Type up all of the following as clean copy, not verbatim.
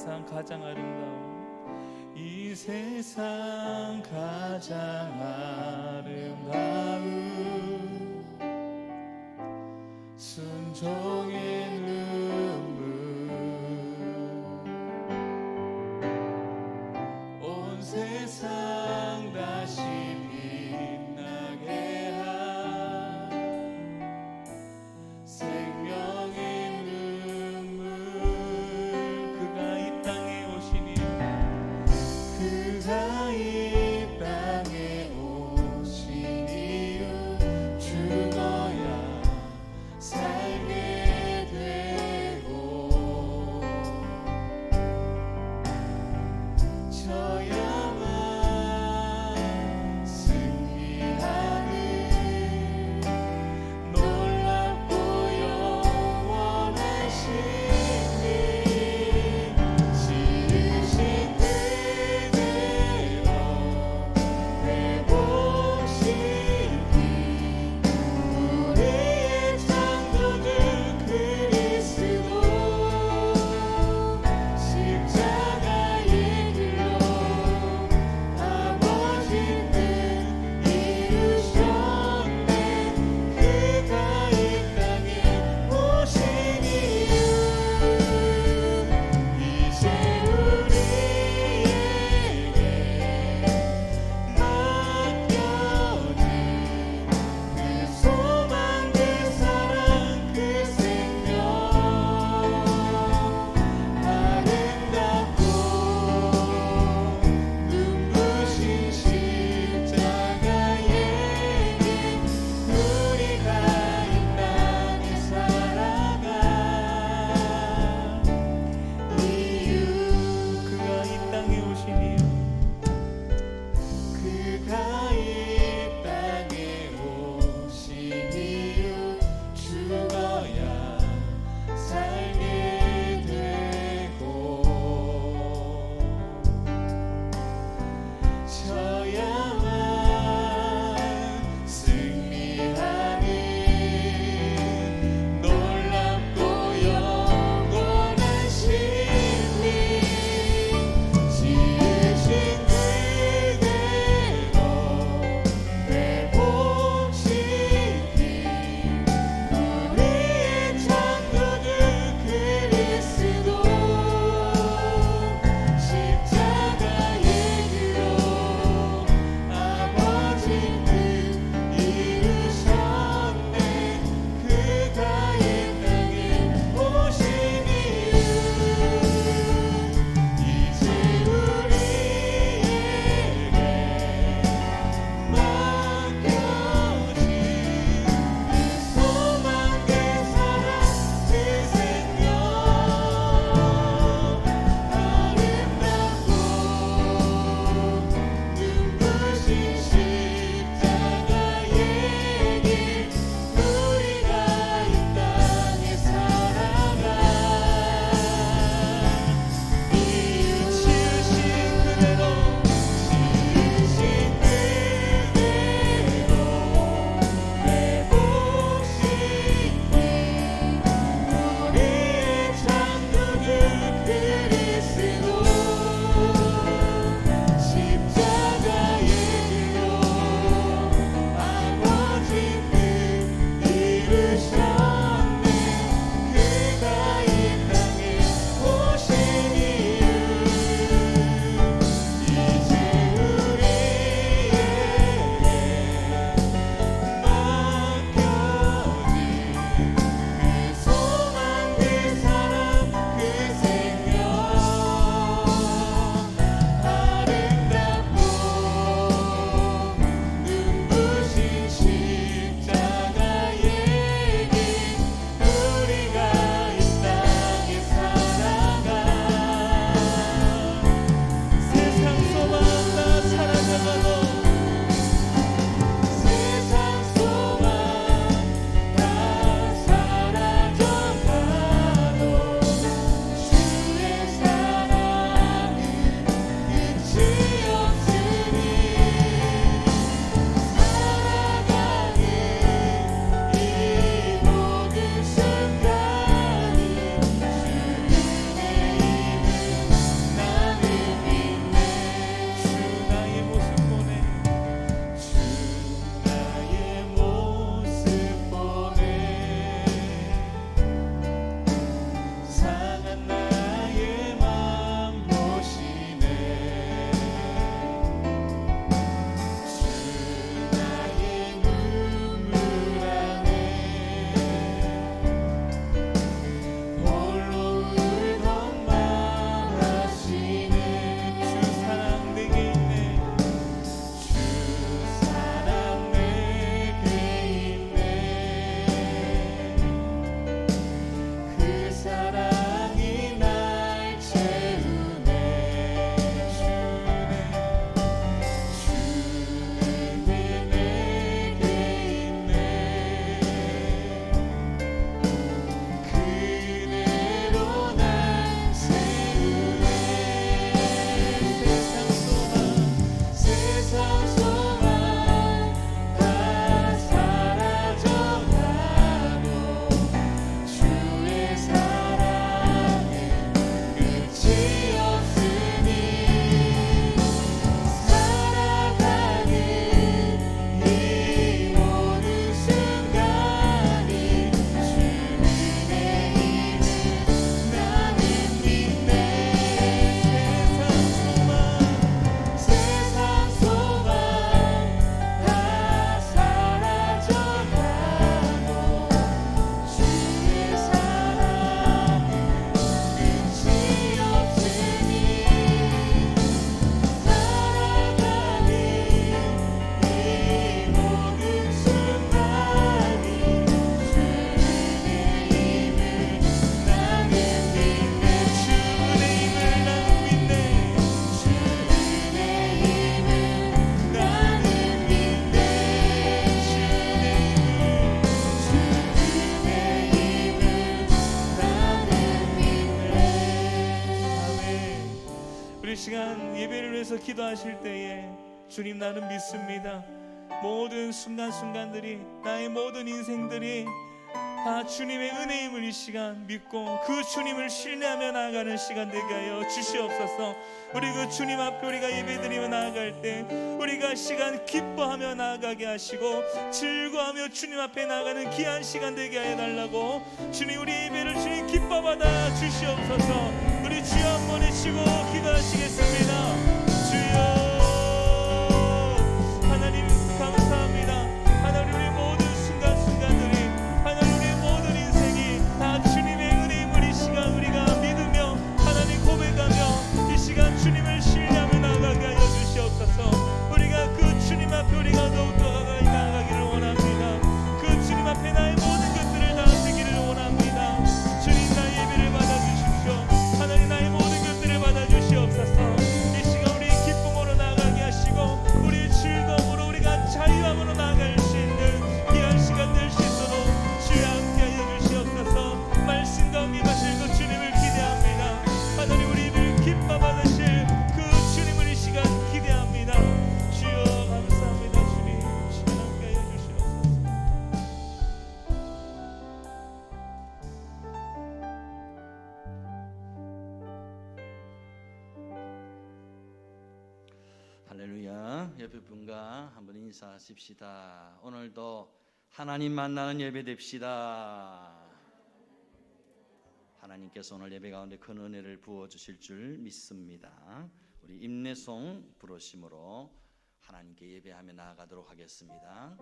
세상 가장 아름다운 이 세상 가장 아름다운 순종의 눈물 온 세상 다시 빛나게 한 생명의 눈물 그가 이 땅에 오시니 그가 이 땅에 오신 이유 죽어야 살게 돼 우리 시간 예배를 위해서 기도하실 때에 주님, 나는 믿습니다. 모든 순간순간들이, 나의 모든 인생들이 다 주님의 은혜임을 이 시간 믿고 그 주님을 신뢰하며 나아가는 시간 되게 하여 주시옵소서. 우리 그 주님 앞에 우리가 예배드리며 나아갈 때 우리가 시간 기뻐하며 나아가게 하시고 즐거워하며 주님 앞에 나아가는 귀한 시간 되게 하여 달라고, 주님 우리 예배를 주님 기뻐받아 주시옵소서. 우리 주여 한번 외치고 기도하시겠습니다. 주여, 하나님 감사합니다. 하나님, 우리 모든 순간순간들이, 하나님 우리의 모든 인생이 다 주님의 은혜임을 이 시간 우리가 믿으며 하나님 고백하며 이 시간 주님을 신뢰하며 나아가게 하여 주시옵소서. 우리가 그 주님 앞에 우리가 더욱더 가까이 나아가기를 원합니다. 그 주님 앞에 나의 모든 것들을 다 드리기를 원합니다. 주님, 나의 예배를 받아주십시오. 하나님, 나의 모든 것들을 받아주시옵소서. 이 시간 우리 기쁨으로 나아가게 하시고 우리 즐거움으로 우리가 자유함으로 나아갈 수 있는 귀한 시간 될 수 있도록 주여 함께 하여 주시옵소서. 말씀 가운데 임하실 그 주님을 기대합니다. 하나님, 우리 입을 기뻐 받으실 그 주님을 이 시간 기대합니다. 주여 감사합니다. 주님, 시간 함께 하여 주시옵소서. 할렐루야. 옆에 분과 한번 인사하십시다. 오늘도 하나님 만나는 예배 됩시다. 하나님께서 오늘 예배 가운데 큰 은혜를 부어주실 줄 믿습니다. 우리 임내송 부르심으로 하나님께 예배하며 나아가도록 하겠습니다.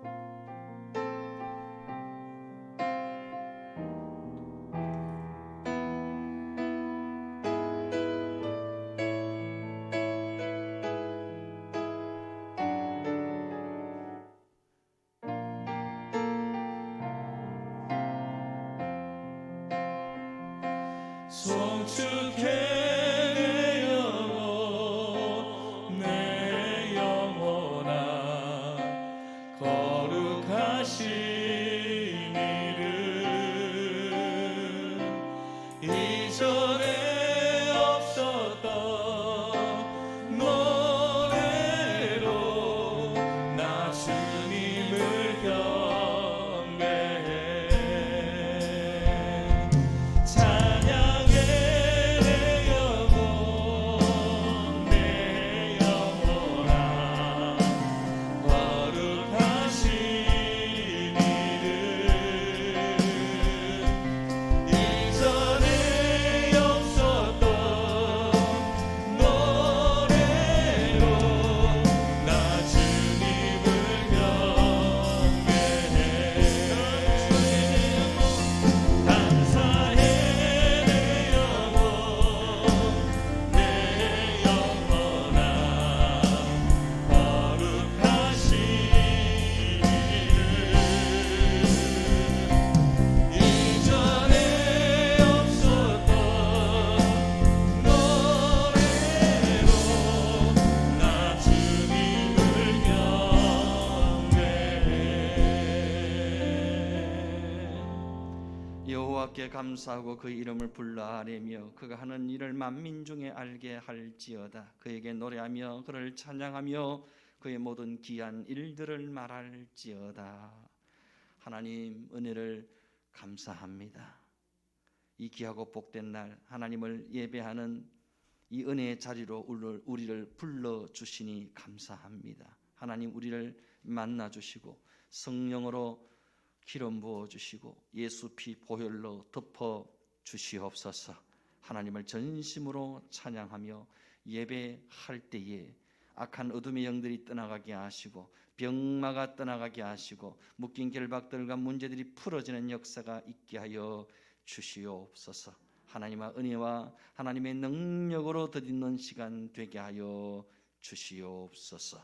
송축해 내 영혼, 내 영혼아, 거룩하신 이름, 이전에 없었던 노래로 나 주님을 경배해. 여호와께 감사하고 그 이름을 불러 아뢰며 그가 하는 일을 만민 중에 알게 할지어다. 그에게 노래하며 그를 찬양하며 그의 모든 귀한 일들을 말할지어다. 하나님 은혜를 감사합니다. 이 귀하고 복된 날 하나님을 예배하는 이 은혜의 자리로 우리를 불러주시니 감사합니다. 하나님, 우리를 만나주시고 성령으로 기름 부어주시고 예수 피 보혈로 덮어주시옵소서. 하나님을 전심으로 찬양하며 예배할 때에 악한 어둠의 영들이 떠나가게 하시고 병마가 떠나가게 하시고 묶인 결박들과 문제들이 풀어지는 역사가 있게 하여 주시옵소서. 하나님의 은혜와 하나님의 능력으로 덧입는 시간 되게 하여 주시옵소서.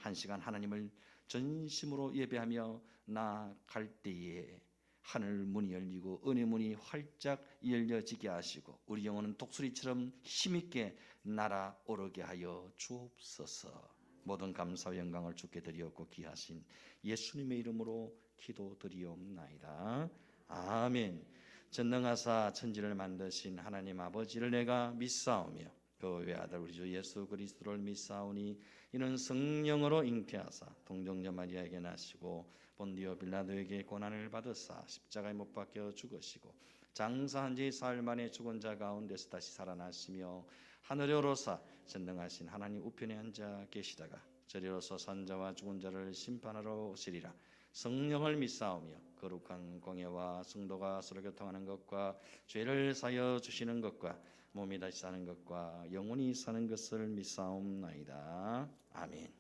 한 시간 하나님을 전심으로 예배하며 나아갈 때에 하늘 문이 열리고 은혜 문이 활짝 열려지게 하시고 우리 영혼은 독수리처럼 힘있게 날아오르게 하여 주옵소서. 모든 감사와 영광을 주께 드리옵고 귀하신 예수님의 이름으로 기도드리옵나이다. 아멘. 전능하사 천지를 만드신 하나님 아버지를 내가 믿사오며 그 외아들 우리 주 예수 그리스도를 믿사오니 이는 성령으로 잉태하사 동정녀 마리아에게 나시고 본디오 빌라도에게 고난을 받으사 십자가에 못 박혀 죽으시고 장사한 지 사흘 만에 죽은 자 가운데서 다시 살아나시며 하늘에 오르사 전능하신 하나님 우편에 앉아 계시다가 저리로서 산자와 죽은 자를 심판하러 오시리라. 성령을 믿사오며 거룩한 공예와 성도가 서로 교통하는 것과 죄를 사여 주시는 것과 몸이 다시 사는 것과 영원히 사는 것을 믿사옵나이다. 아멘.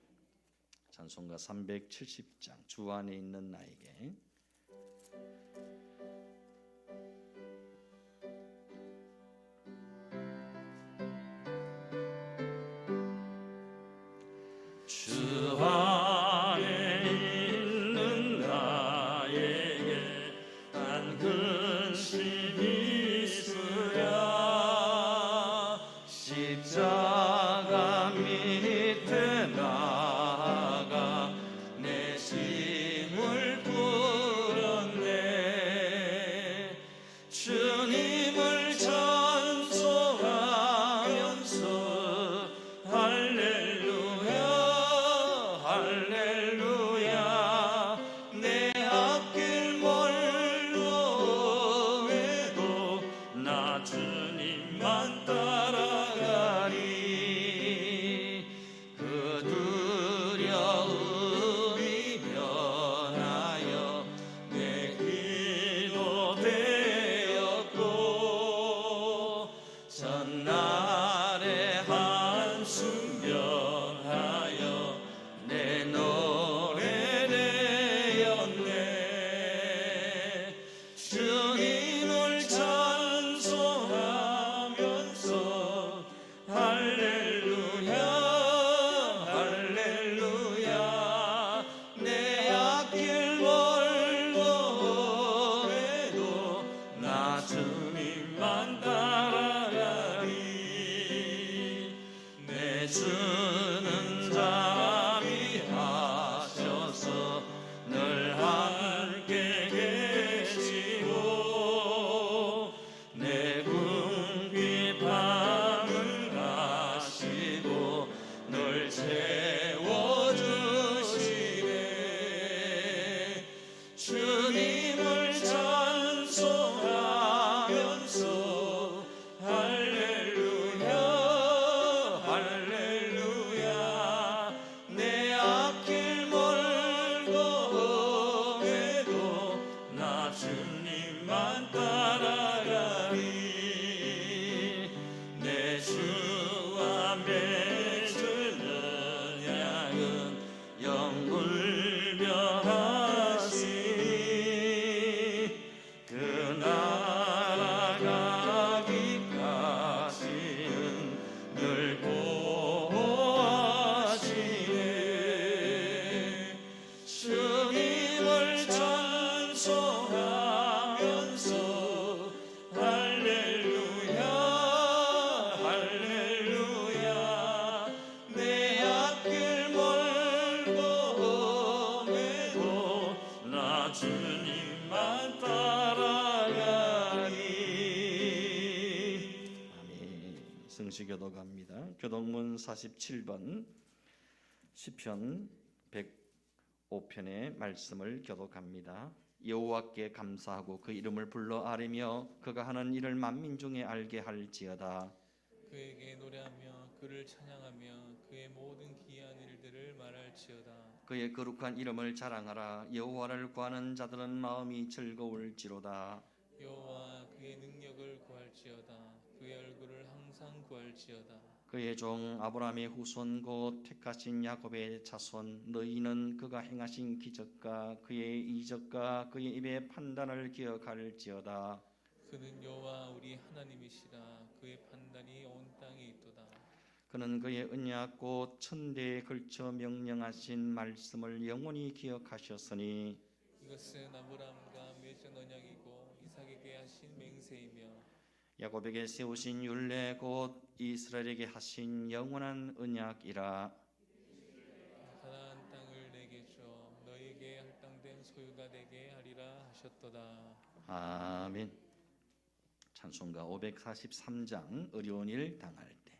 찬송가 370장 주 안에 있는 나에게. 주 안에 있는 나에게 단 근심이 있으랴. 십자가 밑에 나가 내 짐을 풀었네. 주님을 찬송하면서 할렐루야 할렐루야. 내 앞길 멀고 해도 나 주님만 따라가리. 그 두려움이 변하여 내 기도 되었고 전날의 한숨 변하여 내 노래 되었네. 주님을 찬송하면서 할렐루야 할렐루야. 내 앞길 멀고 해도 나 주님만 따라가리. 내 주는 자비하셔서 늘 함께 계시고 내 궁핍함을 아시고 늘 채워주시네. 주님을 찬송하면서 할렐루야 할렐루야. 내 앞길 멀고 해도 나 주님만 따라가리. 내 주와 맺으는 양은 영불변하시니 그 날아가기까지는 늘 보호하시네. 주님을 찬송하면서 할렐루야 할렐루야. 내 앞길 멀고 해도 나 주님만 따라가리. 아멘. 성시교도 갑니다. 교동문 47번 시편 105편의 말씀을 교독합니다. 여호와께 감사하고 그 이름을 불러 아뢰며 그가 하는 일을 만민 중에 알게 할지어다. 그에게 노래하며 그를 찬양하며 그의 모든 기이한 일들을 말할지어다. 그의 거룩한 이름을 자랑하라. 여호와를 구하는 자들은 마음이 즐거울지로다. 여호와 그의 능력을 구할지어다. 그의 얼굴을 항상 구할지어다. 그의 종 아브라함의 후손 곧 택하신 야곱의 자손 너희는 그가 행하신 기적과 그의 이적과 그의 입의 판단을 기억할지어다. 그는 여호와 우리 하나님이시라. 그의 판단이 온 땅에 있도다. 그는 그의 언약 곧 천대에 걸쳐 명령하신 말씀을 영원히 기억하셨으니 이것은 아브라함과 맺은 언약이고 이삭에게 하신 맹세이며 야곱에게 세우신 율례 곧 이스라엘에게 하신 영원한 언약이라. 가나안 땅을 내게 줘 너희에게 할당된 소유가 되게 하리라 하셨도다. 아멘. 찬송가 543장 어려운 일 당할 때.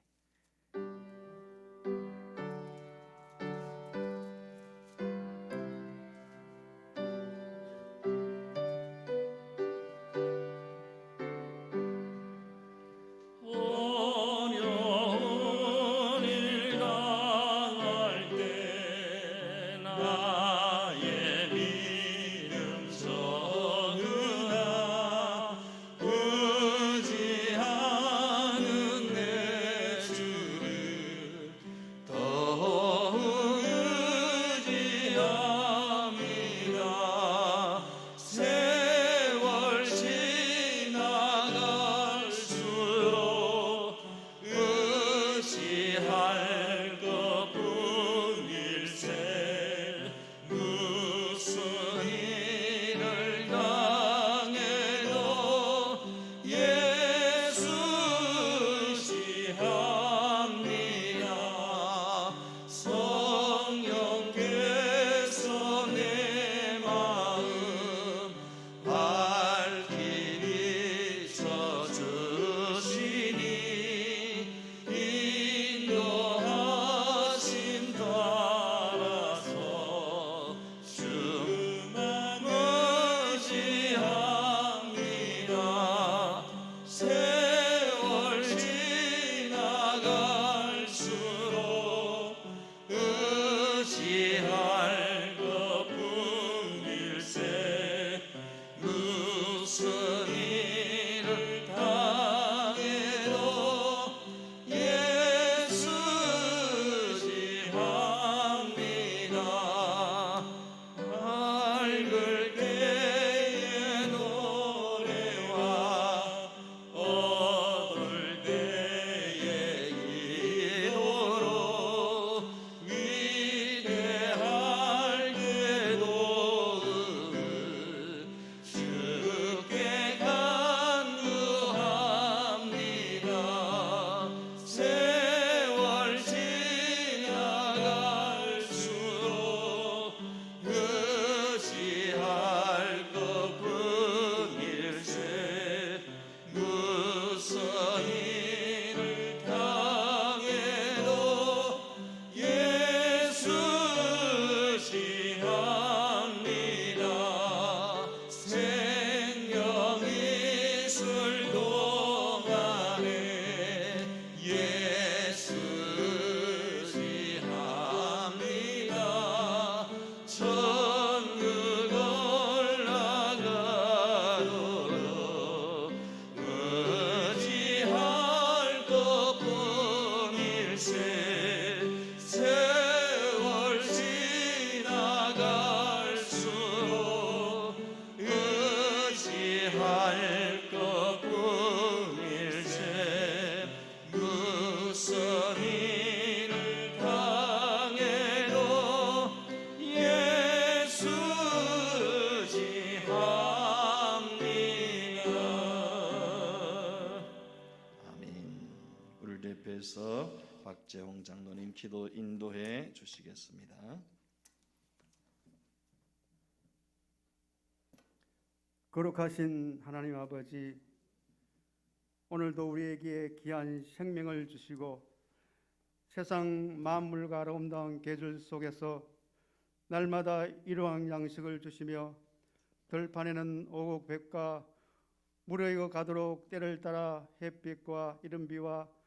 이어서 박재홍 장로님 기도 인도해 주시겠습니다. 거룩하신 하나님 아버지, 오늘도 우리에게 귀한 생명을 주시고 세상 만물과 아름다운 계절 속에서 날마다 일용할 양식을 주시며 들판에는 오곡백과 물에 이어 가도록 때를 따라 햇빛과 이른비와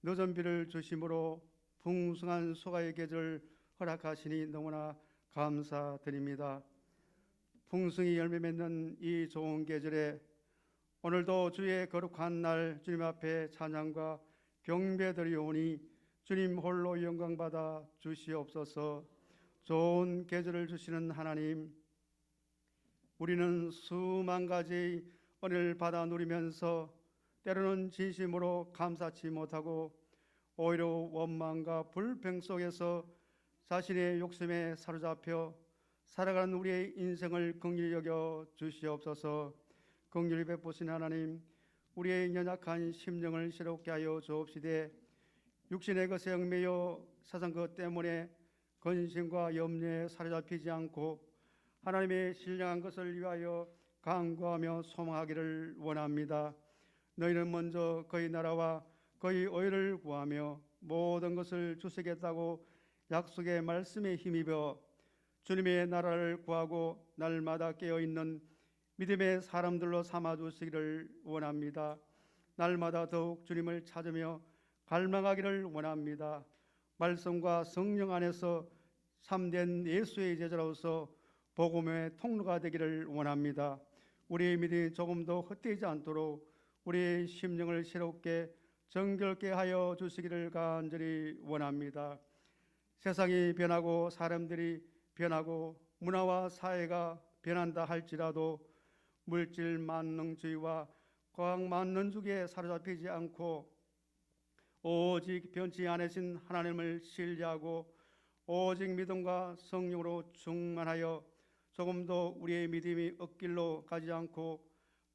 늦은 비를 주심으로 풍성한 소가의 계절을 허락하시니 너무나 감사드립니다. 풍성히 열매 맺는 이 좋은 계절에 오늘도 주의 거룩한 날 주님 앞에 찬양과 경배드리오니 주님 홀로 영광받아 주시옵소서. 좋은 계절을 주시는 하나님, 우리는 수만 가지 은혜를 받아 누리면서 때로는 진심으로 감사치 못하고 오히려 원망과 불평 속에서 자신의 욕심에 사로잡혀 살아가는 우리의 인생을 긍휼히 여겨 주시옵소서. 긍휼히 베푸신 하나님, 우리의 연약한 심령을 새롭게 하여 주옵시되 육신의 것에 얽매여 세상 것 때문에 근심과 염려에 사로잡히지 않고 하나님의 신령한 것을 위하여 간구하며 소망하기를 원합니다. 너희는 먼저 그의 나라와 그의 의를 구하며 모든 것을 주시겠다고 약속의 말씀에 힘입어 주님의 나라를 구하고 날마다 깨어있는 믿음의 사람들로 삼아주시기를 원합니다. 날마다 더욱 주님을 찾으며 갈망하기를 원합니다. 말씀과 성령 안에서 참된 예수의 제자로서 복음의 통로가 되기를 원합니다. 우리의 믿음이 조금도 헛되지 않도록 우리의 심령을 새롭게 정결케 하여 주시기를 간절히 원합니다. 세상이 변하고 사람들이 변하고 문화와 사회가 변한다 할지라도 물질 만능주의와 과학 만능주의에 사로잡히지 않고 오직 변치 않으신 하나님을 신뢰하고 오직 믿음과 성령으로 충만하여 조금도 우리의 믿음이 엇길로 가지 않고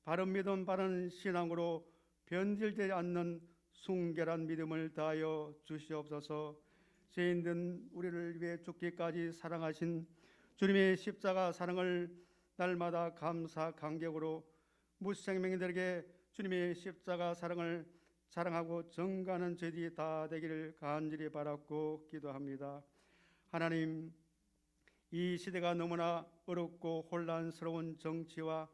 바른 믿음 바른 신앙으로 변질되지 않는 순결한 믿음을 다하여 주시옵소서. 죄인된 우리를 위해 죽기까지 사랑하신 주님의 십자가 사랑을 날마다 감사 감격으로 무생명들에게 주님의 십자가 사랑을 자랑하고 증거하는 저희들이 다 되기를 간절히 바랐고 기도합니다. 하나님, 이 시대가 너무나 어렵고 혼란스러운 정치와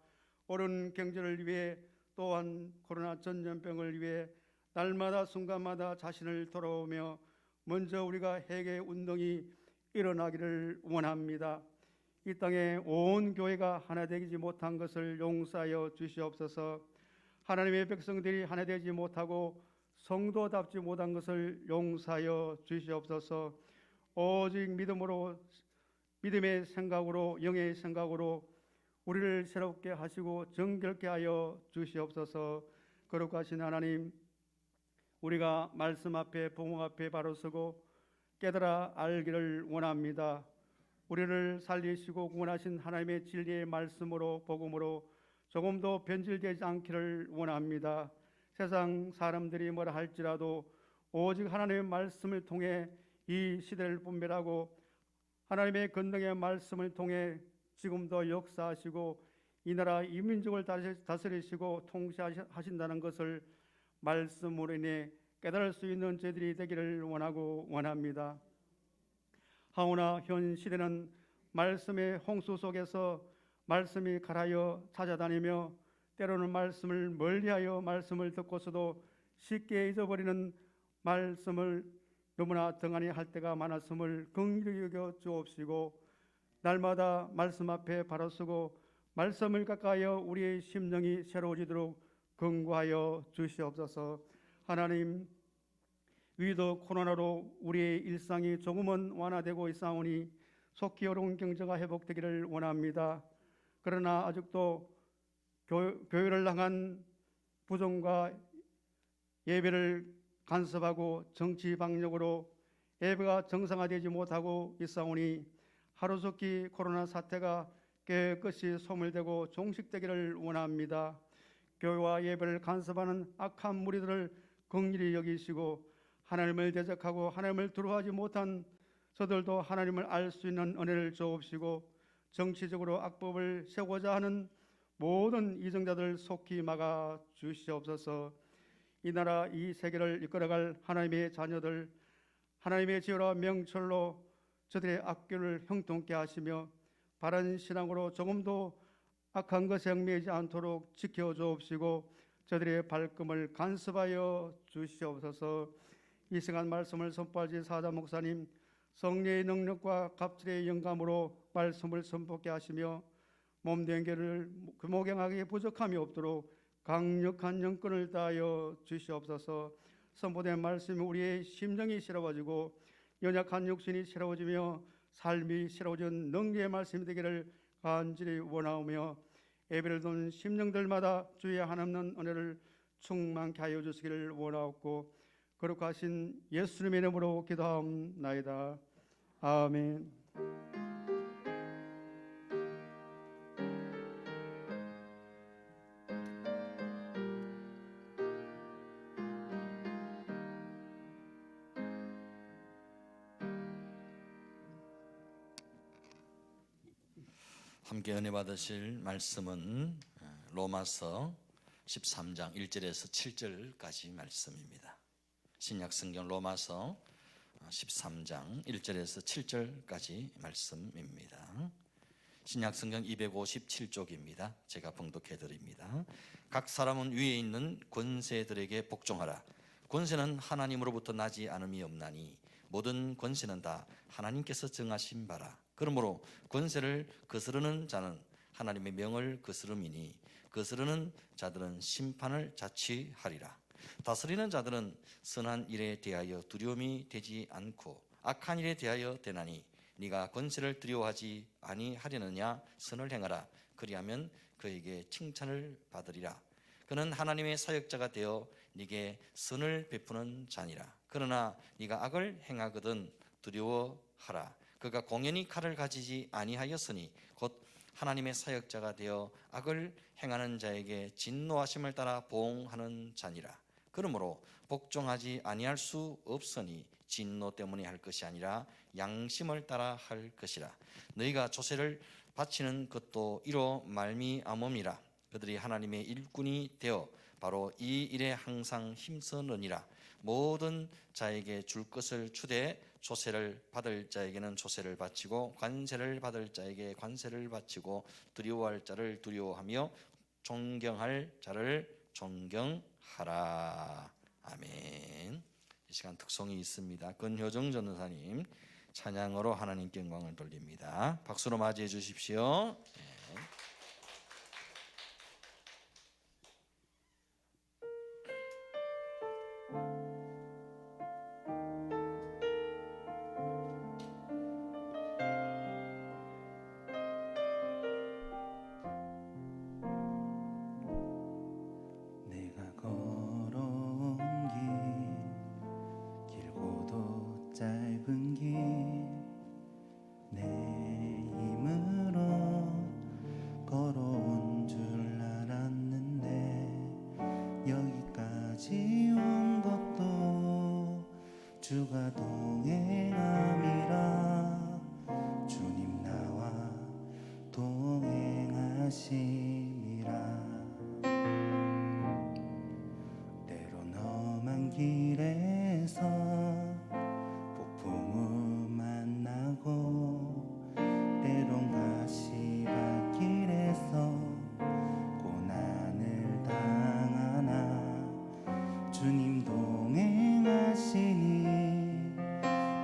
옳은 경제를 위해 또한 코로나 전염병을 위해 날마다 순간마다 자신을 돌아오며 먼저 우리가 해계 운동이 일어나기를 원합니다. 이 땅에 온 교회가 하나 되지 못한 것을 용서하여 주시옵소서. 하나님의 백성들이 하나 되지 못하고 성도답지 못한 것을 용서하여 주시옵소서. 오직 믿음의 생각으로 영의 생각으로 우리를 새롭게 하시고 정결케 하여 주시옵소서. 거룩하신 하나님, 우리가 말씀 앞에 복음 앞에 바로 서고 깨달아 알기를 원합니다. 우리를 살리시고 구원하신 하나님의 진리의 말씀으로 복음으로 조금도 변질되지 않기를 원합니다. 세상 사람들이 뭐라 할지라도 오직 하나님의 말씀을 통해 이 시대를 분별하고 하나님의 권능의 말씀을 통해 지금도 역사하시고 이 나라 이 민족을 다스리시고 통치하신다는 것을 말씀으로 인해 깨달을 수 있는 저희들이 되기를 원하고 원합니다. 하오나 현 시대는 말씀의 홍수 속에서 말씀이 가라여 찾아다니며 때로는 말씀을 멀리하여 말씀을 듣고서도 쉽게 잊어버리는 말씀을 너무나 등한히 할 때가 많았음을 긍휼히 여겨 주옵시고 날마다 말씀 앞에 바로 서고 말씀을 가까이하여 우리의 심령이 새로워지도록 긍구하여 주시옵소서. 하나님, 위도 코로나로 우리의 일상이 조금은 완화되고 있사오니 속히 어려운 경제가 회복되기를 원합니다. 그러나 아직도 교회를 향한 부정과 예배를 간섭하고 정치 방역으로 예배가 정상화되지 못하고 있사오니 하루속히 코로나 사태가 깨끗이 소멸되고 종식되기를 원합니다. 교회와 예배를 간섭하는 악한 무리들을 긍휼히 여기시고 하나님을 대적하고 하나님을 두려워하지 못한 저들도 하나님을 알 수 있는 은혜를 주옵시고 정치적으로 악법을 세우고자 하는 모든 이정자들 속히 막아 주시옵소서. 이 나라 이 세계를 이끌어갈 하나님의 자녀들, 하나님의 지혜와 명철로 저들의 악교를 형통케 하시며 바른 신앙으로 조금도 악한 것에 얽매이지 않도록 지켜 주옵시고 저들의 발걸음을 간섭하여 주시옵소서. 이 시간 말씀을 선포하신 사자 목사님, 성령의 능력과 갑질의 영감으로 말씀을 선포케 하시며 몸된 교를 규모경하게 부족함이 없도록 강력한 영권을 다하여 주시옵소서. 선포된 말씀이 우리의 심령이 새로워지고 연약한 육신이 새로워지며 삶이 새로워진 능력의 말씀이 되기를 간절히 원하오며 예배를 둔 심령들마다 주의 한없는 은혜를 충만케 하여 주시기를 원하옵고 거룩하신 예수님의 이름으로 기도하옵나이다. 아멘. 함께 은혜 받으실 말씀은 로마서 13장 1절에서 7절까지 말씀입니다. 신약성경 로마서 13장 1절에서 7절까지 말씀입니다. 신약성경 257쪽입니다. 제가 봉독해 드립니다. 각 사람은 위에 있는 권세들에게 복종하라. 권세는 하나님으로부터 나지 않음이 없나니 모든 권세는 다 하나님께서 정하신 바라. 그러므로 권세를 거스르는 자는 하나님의 명을 거스름이니 거스르는 자들은 심판을 자취하리라. 다스리는 자들은 선한 일에 대하여 두려움이 되지 않고 악한 일에 대하여 되나니 네가 권세를 두려워하지 아니하려느냐. 선을 행하라. 그리하면 그에게 칭찬을 받으리라. 그는 하나님의 사역자가 되어 네게 선을 베푸는 자니라. 그러나 네가 악을 행하거든 두려워하라. 그가 공연히 칼을 가지지 아니하였으니 곧 하나님의 사역자가 되어 악을 행하는 자에게 진노하심을 따라 보응하는 자니라. 그러므로 복종하지 아니할 수 없으니 진노 때문에 할 것이 아니라 양심을 따라 할 것이라. 너희가 조세를 바치는 것도 이로 말미암음이라. 그들이 하나님의 일꾼이 되어 바로 이 일에 항상 힘쓰느니라. 모든 자에게 줄 것을 주되 조세를 받을 자에게는 조세를 바치고 관세를 받을 자에게 관세를 바치고 두려워할 자를 두려워하며 존경할 자를 존경하라. 아멘. 이 시간 특송이 있습니다. 권효정 전도사님 찬양으로 하나님께 영광을 돌립니다. 박수로 맞이해 주십시오. 주가 동행함이라. 주님 나와 동행하심이라. 때론 험한 길에서 폭풍우 만나고 때론 가시밭길에서 고난을 당하나 주님 동행하시니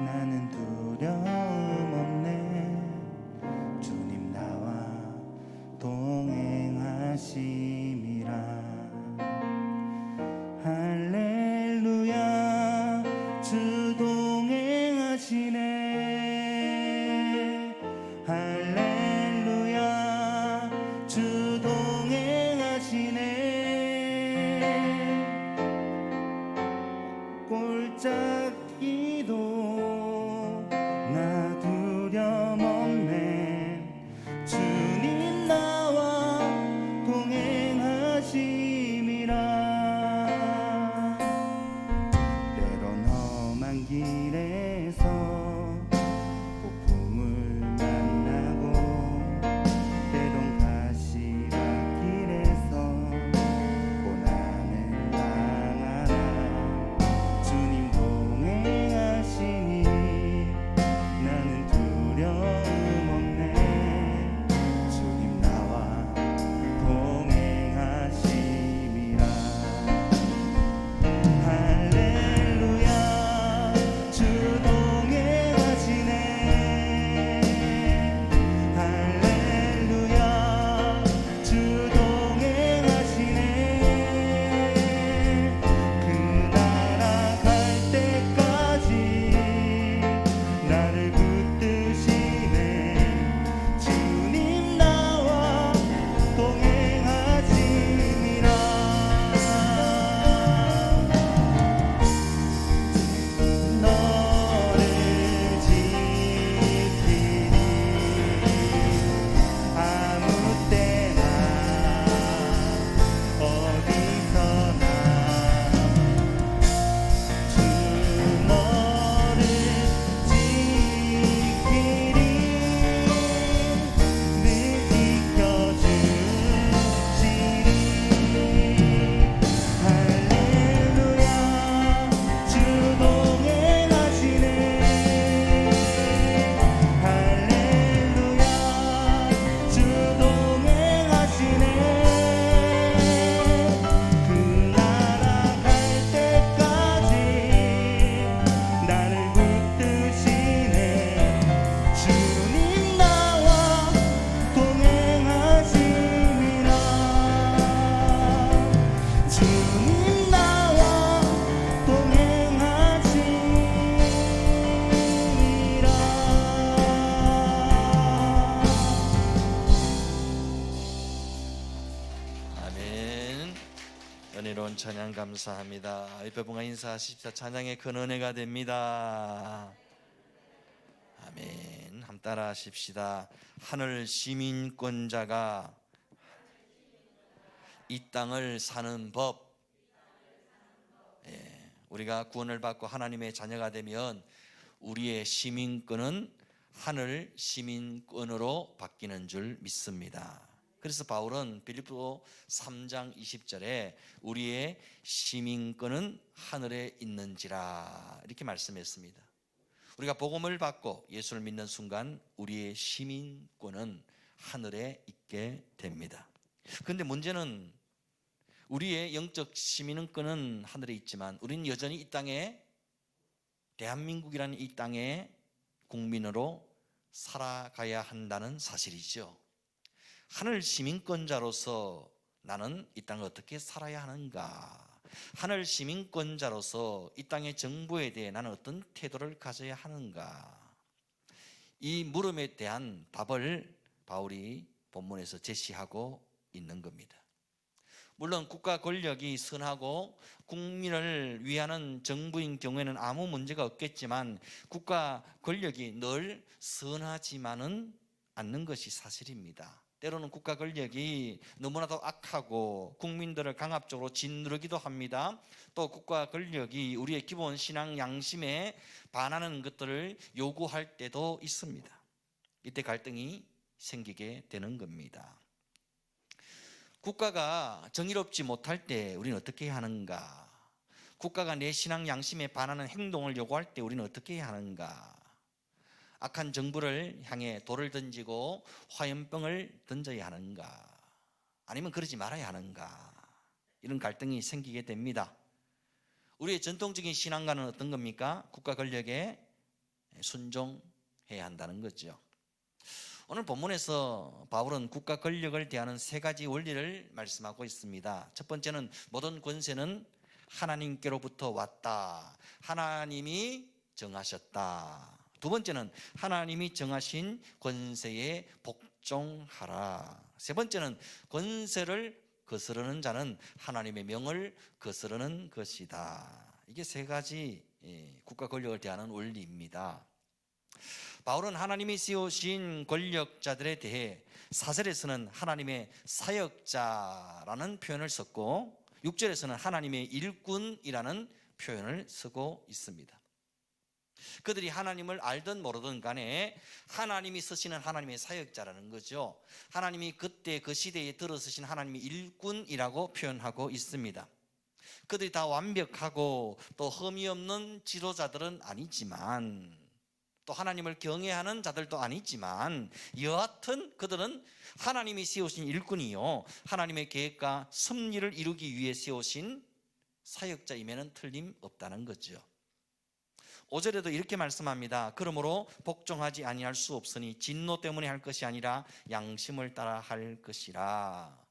나는 두려움 없네. 주님 나와 동행 길에서 폭풍을 만나고 때론 가시밭길에서 고난을 당하나 주님 동행하시니 나는 두려움 없네. 주님 나와 동행하심이라. 할렐루야 주 동행하시네. 할렐루야 주 동행하시네. 그 나라 갈 때까지 나를 붙드시네. 주님 나와 동행하심이라. 너를 지키리. 아무 때나 어디서나 주 너를 지키리. 늘 지켜주시리. 할렐루야 주 동행하시네. 할렐루야 주 동행하시네. 그 나라 갈 때까지 나를 붙드시네. 주님 나와 동행하심이라. 주님 나와 동행하심이라. 아멘. 은혜로운 찬양 감사합니다. 옆에분과 인사하십시다. 찬양의 큰 은혜가 됩니다. 아멘. 함 따라 하십시다. 하늘 시민권자가 이 땅을 사는 법. 우리가 구원을 받고 하나님의 자녀가 되면 우리의 시민권은 하늘 시민권으로 바뀌는 줄 믿습니다. 그래서 바울은 빌립보 3장 20절에 우리의 시민권은 하늘에 있는지라 이렇게 말씀했습니다. 우리가 복음을 받고 예수를 믿는 순간 우리의 시민권은 하늘에 있게 됩니다. 그런데 문제는 우리의 영적 시민권은 하늘에 있지만 우리는 여전히 이 땅에, 대한민국이라는 이 땅의 국민으로 살아가야 한다는 사실이죠. 하늘 시민권자로서 나는 이 땅을 어떻게 살아야 하는가? 하늘 시민권자로서 이 땅의 정부에 대해 나는 어떤 태도를 가져야 하는가? 이 물음에 대한 답을 바울이 본문에서 제시하고 있는 겁니다. 물론 국가 권력이 선하고 국민을 위하는 정부인 경우에는 아무 문제가 없겠지만 국가 권력이 늘 선하지만은 않는 것이 사실입니다. 때로는 국가 권력이 너무나도 악하고 국민들을 강압적으로 짓누르기도 합니다. 또 국가 권력이 우리의 기본 신앙 양심에 반하는 것들을 요구할 때도 있습니다. 이때 갈등이 생기게 되는 겁니다. 국가가 정의롭지 못할 때 우리는 어떻게 해야 하는가? 국가가 내 신앙 양심에 반하는 행동을 요구할 때 우리는 어떻게 해야 하는가? 악한 정부를 향해 돌을 던지고 화염병을 던져야 하는가? 아니면 그러지 말아야 하는가? 이런 갈등이 생기게 됩니다. 우리의 전통적인 신앙과는 어떤 겁니까? 국가 권력에 순종해야 한다는 거죠. 오늘 본문에서 바울은 국가 권력을 대하는 세 가지 원리를 말씀하고 있습니다. 첫 번째는 모든 권세는 하나님께로부터 왔다. 하나님이 정하셨다. 두 번째는 하나님이 정하신 권세에 복종하라. 세 번째는 권세를 거스르는 자는 하나님의 명을 거스르는 것이다. 이게 세 가지 국가 권력을 대하는 원리입니다. 바울은 하나님이 세우신 권력자들에 대해 4절에서는 하나님의 사역자라는 표현을 썼고 6절에서는 하나님의 일꾼이라는 표현을 쓰고 있습니다. 그들이 하나님을 알든 모르든 간에 하나님이 쓰시는 하나님의 사역자라는 거죠. 하나님이 그때 그 시대에 들어서신 하나님의 일꾼이라고 표현하고 있습니다. 그들이 다 완벽하고 또 흠이 없는 지도자들은 아니지만, 또 하나님을 경외하는 자들도 아니지만, 여하튼 그들은 하나님이 세우신 일꾼이요, 하나님의 계획과 섭리를 이루기 위해 세우신 사역자임에는 틀림없다는 거죠. 5절에도 이렇게 말씀합니다. 그러므로 복종하지 아니할 수 없으니 진노 때문에 할 것이 아니라 양심을 따라 할 것이라.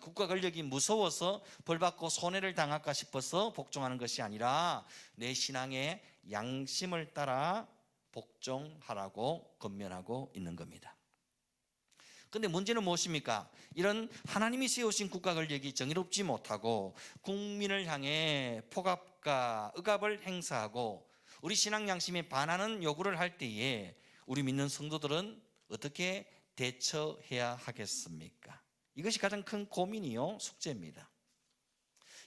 국가 권력이 무서워서 벌받고 손해를 당할까 싶어서 복종하는 것이 아니라 내 신앙의 양심을 따라 복종하라고 권면하고 있는 겁니다. 근데 문제는 무엇입니까? 이런 하나님이 세우신 국가 권력이 정의롭지 못하고 국민을 향해 폭압과 억압을 행사하고 우리 신앙 양심에 반하는 요구를 할 때에 우리 믿는 성도들은 어떻게 대처해야 하겠습니까? 이것이 가장 큰 고민이요, 숙제입니다.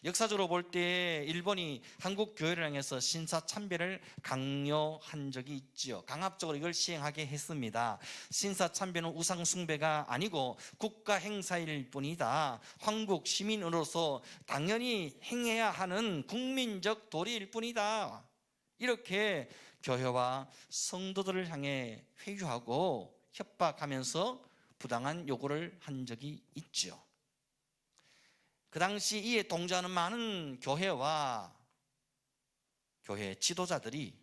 역사적으로 볼 때 일본이 한국 교회를 향해서 신사참배를 강요한 적이 있죠. 강압적으로 이걸 시행하게 했습니다. 신사참배는 우상 숭배가 아니고 국가 행사일 뿐이다. 황국 시민으로서 당연히 행해야 하는 국민적 도리일 뿐이다. 이렇게 교회와 성도들을 향해 회유하고 협박하면서 부당한 요구를 한 적이 있죠. 그 당시 이에 동조하는 많은 교회와 교회 지도자들이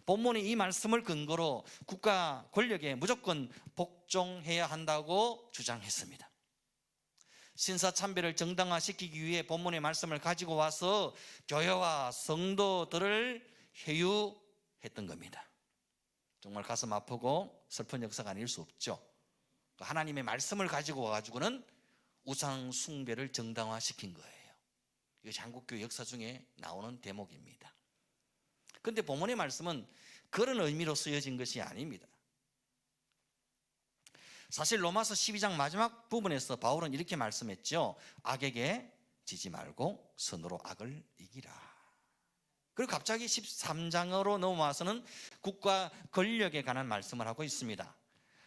본문의 이 말씀을 근거로 국가 권력에 무조건 복종해야 한다고 주장했습니다. 신사참배를 정당화시키기 위해 본문의 말씀을 가지고 와서 교회와 성도들을 회유했던 겁니다. 정말 가슴 아프고 슬픈 역사가 아닐 수 없죠. 하나님의 말씀을 가지고 와가지고는 우상 숭배를 정당화시킨 거예요. 이것이 한국교회 역사 중에 나오는 대목입니다. 그런데 본문의 말씀은 그런 의미로 쓰여진 것이 아닙니다. 사실 로마서 12장 마지막 부분에서 바울은 이렇게 말씀했죠. 악에게 지지 말고 선으로 악을 이기라. 그리고 갑자기 13장으로 넘어와서는 국가 권력에 관한 말씀을 하고 있습니다.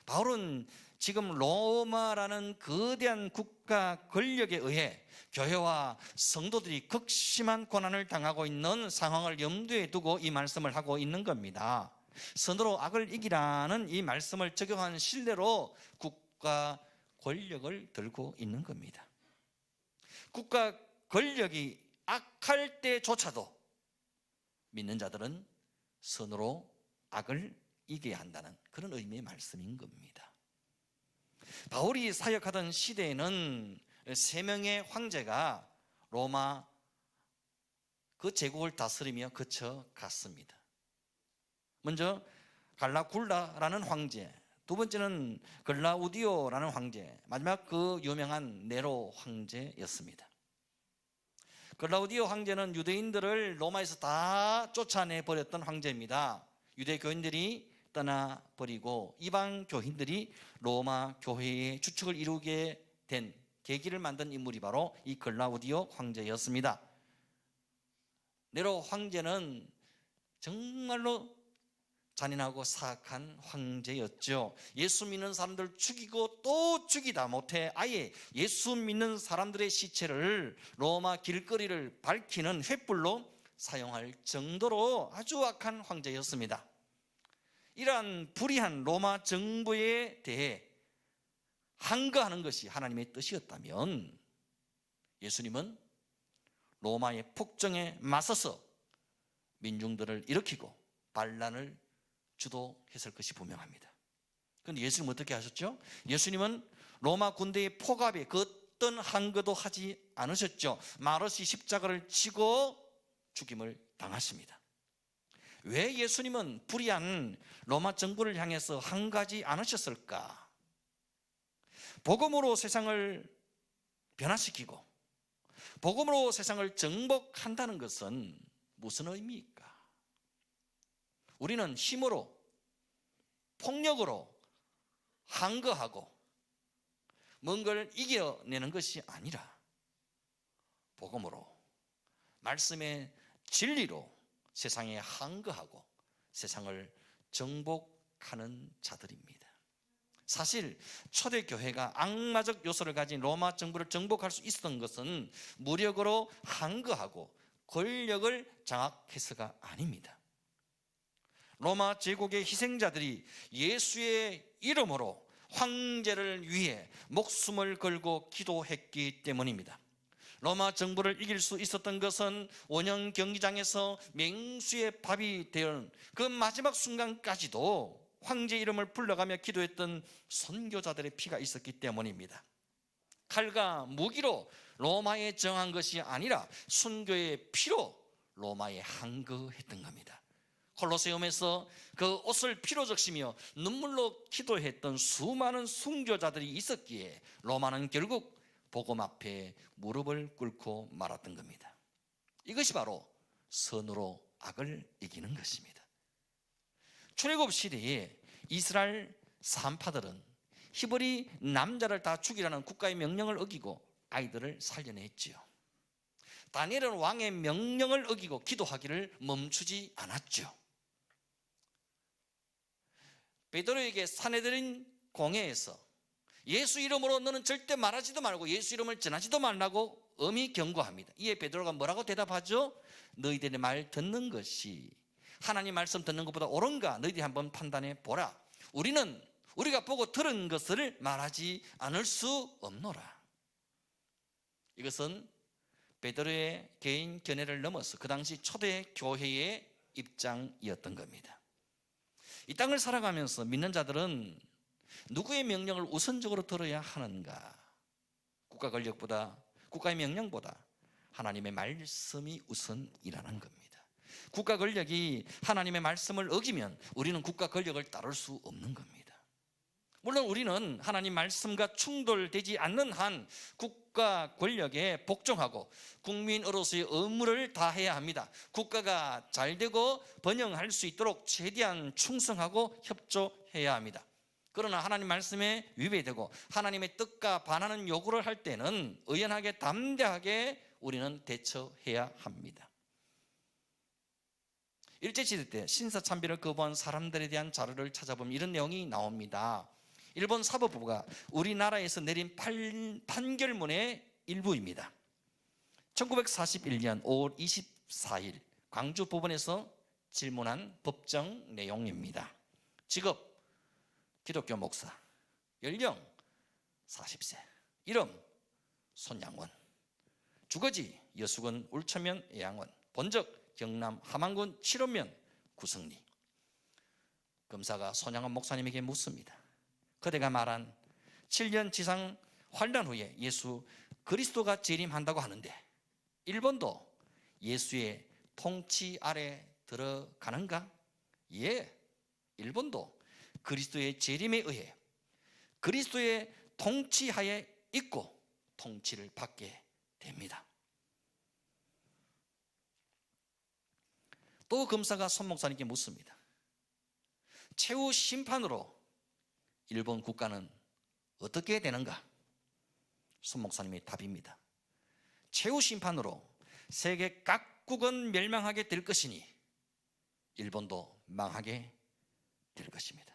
바울은 지금 로마라는 거대한 국가 권력에 의해 교회와 성도들이 극심한 고난을 당하고 있는 상황을 염두에 두고 이 말씀을 하고 있는 겁니다. 선으로 악을 이기라는 이 말씀을 적용한 신뢰로 국가 권력을 들고 있는 겁니다. 국가 권력이 악할 때조차도 믿는 자들은 선으로 악을 이겨야 한다는 그런 의미의 말씀인 겁니다. 바울이 사역하던 시대에는 3명의 황제가 로마 그 제국을 다스리며 거쳐갔습니다. 먼저 갈라굴라라는 황제, 두 번째는 글라우디오라는 황제, 마지막 그 유명한 네로 황제였습니다. 글라우디오 황제는 유대인들을 로마에서 다 쫓아내 버렸던 황제입니다. 유대 교인들이 떠나버리고 이방 교인들이 로마 교회의 주축을 이루게 된 계기를 만든 인물이 바로 이 글라우디오 황제였습니다. 네로 황제는 정말로 잔인하고 사악한 황제였죠. 예수 믿는 사람들 죽이고 또 죽이다 못해 아예 예수 믿는 사람들의 시체를 로마 길거리를 밝히는 횃불로 사용할 정도로 아주 악한 황제였습니다. 이러한 불의한 로마 정부에 대해 항거하는 것이 하나님의 뜻이었다면 예수님은 로마의 폭정에 맞서서 민중들을 일으키고 반란을 주도했을 것이 분명합니다. 그런데 예수님은 어떻게 하셨죠? 예수님은 로마 군대의 폭압에 그 어떤 항거도 하지 않으셨죠. 마르시 십자가를 치고 죽임을 당하십니다. 왜 예수님은 불의한 로마 정부를 향해서 항거하지 않으셨을까? 복음으로 세상을 변화시키고 복음으로 세상을 정복한다는 것은 무슨 의미일까? 우리는 힘으로, 폭력으로 항거하고 뭔가를 이겨내는 것이 아니라 복음으로, 말씀의 진리로 세상에 항거하고 세상을 정복하는 자들입니다. 사실 초대교회가 악마적 요소를 가진 로마 정부를 정복할 수 있었던 것은 무력으로 항거하고 권력을 장악해서가 아닙니다. 로마 제국의 희생자들이 예수의 이름으로 황제를 위해 목숨을 걸고 기도했기 때문입니다. 로마 정부를 이길 수 있었던 것은 원형 경기장에서 맹수의 밥이 되는 그 마지막 순간까지도 황제 이름을 불러가며 기도했던 선교자들의 피가 있었기 때문입니다. 칼과 무기로 로마에 정한 것이 아니라 순교의 피로 로마에 항거했던 겁니다. 콜로세움에서 그 옷을 피로 적시며 눈물로 기도했던 수많은 순교자들이 있었기에 로마는 결국 복음 앞에 무릎을 꿇고 말았던 겁니다. 이것이 바로 선으로 악을 이기는 것입니다. 출애굽 시대에 이스라엘 산파들은 히브리 남자를 다 죽이라는 국가의 명령을 어기고 아이들을 살려냈지요. 다니엘은 왕의 명령을 어기고 기도하기를 멈추지 않았죠. 베드로에게 사내들인 공회에서 예수 이름으로 너는 절대 말하지도 말고 예수 이름을 전하지도 말라고 엄히 경고합니다. 이에 베드로가 뭐라고 대답하죠? 너희들의 말 듣는 것이 하나님 말씀 듣는 것보다 옳은가 너희들이 한번 판단해 보라. 우리가 보고 들은 것을 말하지 않을 수 없노라. 이것은 베드로의 개인 견해를 넘어서 그 당시 초대 교회의 입장이었던 겁니다. 이 땅을 살아가면서 믿는 자들은 누구의 명령을 우선적으로 들어야 하는가? 국가 권력보다, 국가의 명령보다 하나님의 말씀이 우선이라는 겁니다. 국가 권력이 하나님의 말씀을 어기면 우리는 국가 권력을 따를 수 없는 겁니다. 물론 우리는 하나님 말씀과 충돌되지 않는 한 국가 권력에 복종하고 국민으로서의 의무를 다해야 합니다. 국가가 잘되고 번영할 수 있도록 최대한 충성하고 협조해야 합니다. 그러나 하나님 말씀에 위배되고 하나님의 뜻과 반하는 요구를 할 때는 의연하게 담대하게 우리는 대처해야 합니다. 일제시대 때 신사참배를 거부한 사람들에 대한 자료를 찾아보면 이런 내용이 나옵니다. 일본 사법부가 우리나라에서 내린 판결문의 일부입니다. 1941년 5월 24일 광주 법원에서 질문한 법정 내용입니다. 직업 기독교 목사, 연령 40세, 이름 손양원, 주거지 여수군 울천면 애양원, 본적 경남 함안군 칠원면 구성리. 검사가 손양원 목사님에게 묻습니다. 그대가 말한 7년 지상 환란 후에 예수 그리스도가 재림한다고 하는데 일본도 예수의 통치 아래 들어가는가? 예, 일본도 그리스도의 재림에 의해 그리스도의 통치하에 있고 통치를 받게 됩니다. 또 검사가 손 목사님께 묻습니다. 최후 심판으로 일본 국가는 어떻게 되는가? 손 목사님의 답입니다. 최후 심판으로 세계 각국은 멸망하게 될 것이니 일본도 망하게 될 것입니다.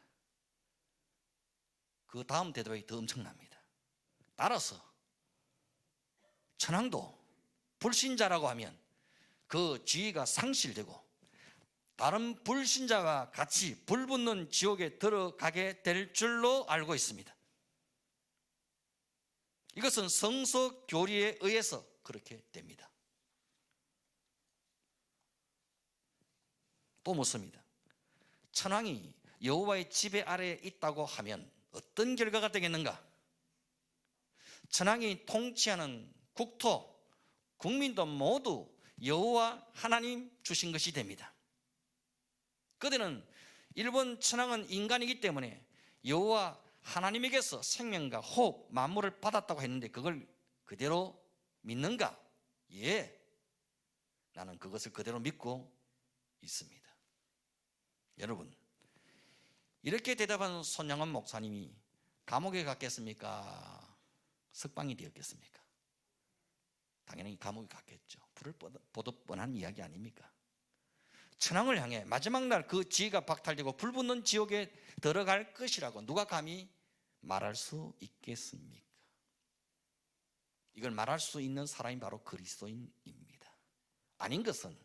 그 다음 대답이 더 엄청납니다. 따라서 천황도 불신자라고 하면 그 지위가 상실되고 다른 불신자와 같이 불붙는 지옥에 들어가게 될 줄로 알고 있습니다. 이것은 성서 교리에 의해서 그렇게 됩니다. 또 묻습니다. 천황이 여호와의 지배 아래에 있다고 하면 어떤 결과가 되겠는가? 천황이 통치하는 국토, 국민도 모두 여호와 하나님 주신 것이 됩니다. 그들은 일본 천황은 인간이기 때문에 여호와 하나님에게서 생명과 호흡, 만물을 받았다고 했는데 그걸 그대로 믿는가? 예, 나는 그것을 그대로 믿고 있습니다. 여러분, 이렇게 대답한 손양원 목사님이 감옥에 갔겠습니까? 석방이 되었겠습니까? 당연히 감옥에 갔겠죠. 불을 보듯 뻔한 이야기 아닙니까? 천황을 향해 마지막 날 그 지위가 박탈되고 불붙는 지옥에 들어갈 것이라고 누가 감히 말할 수 있겠습니까? 이걸 말할 수 있는 사람이 바로 그리스도인입니다. 아닌 것은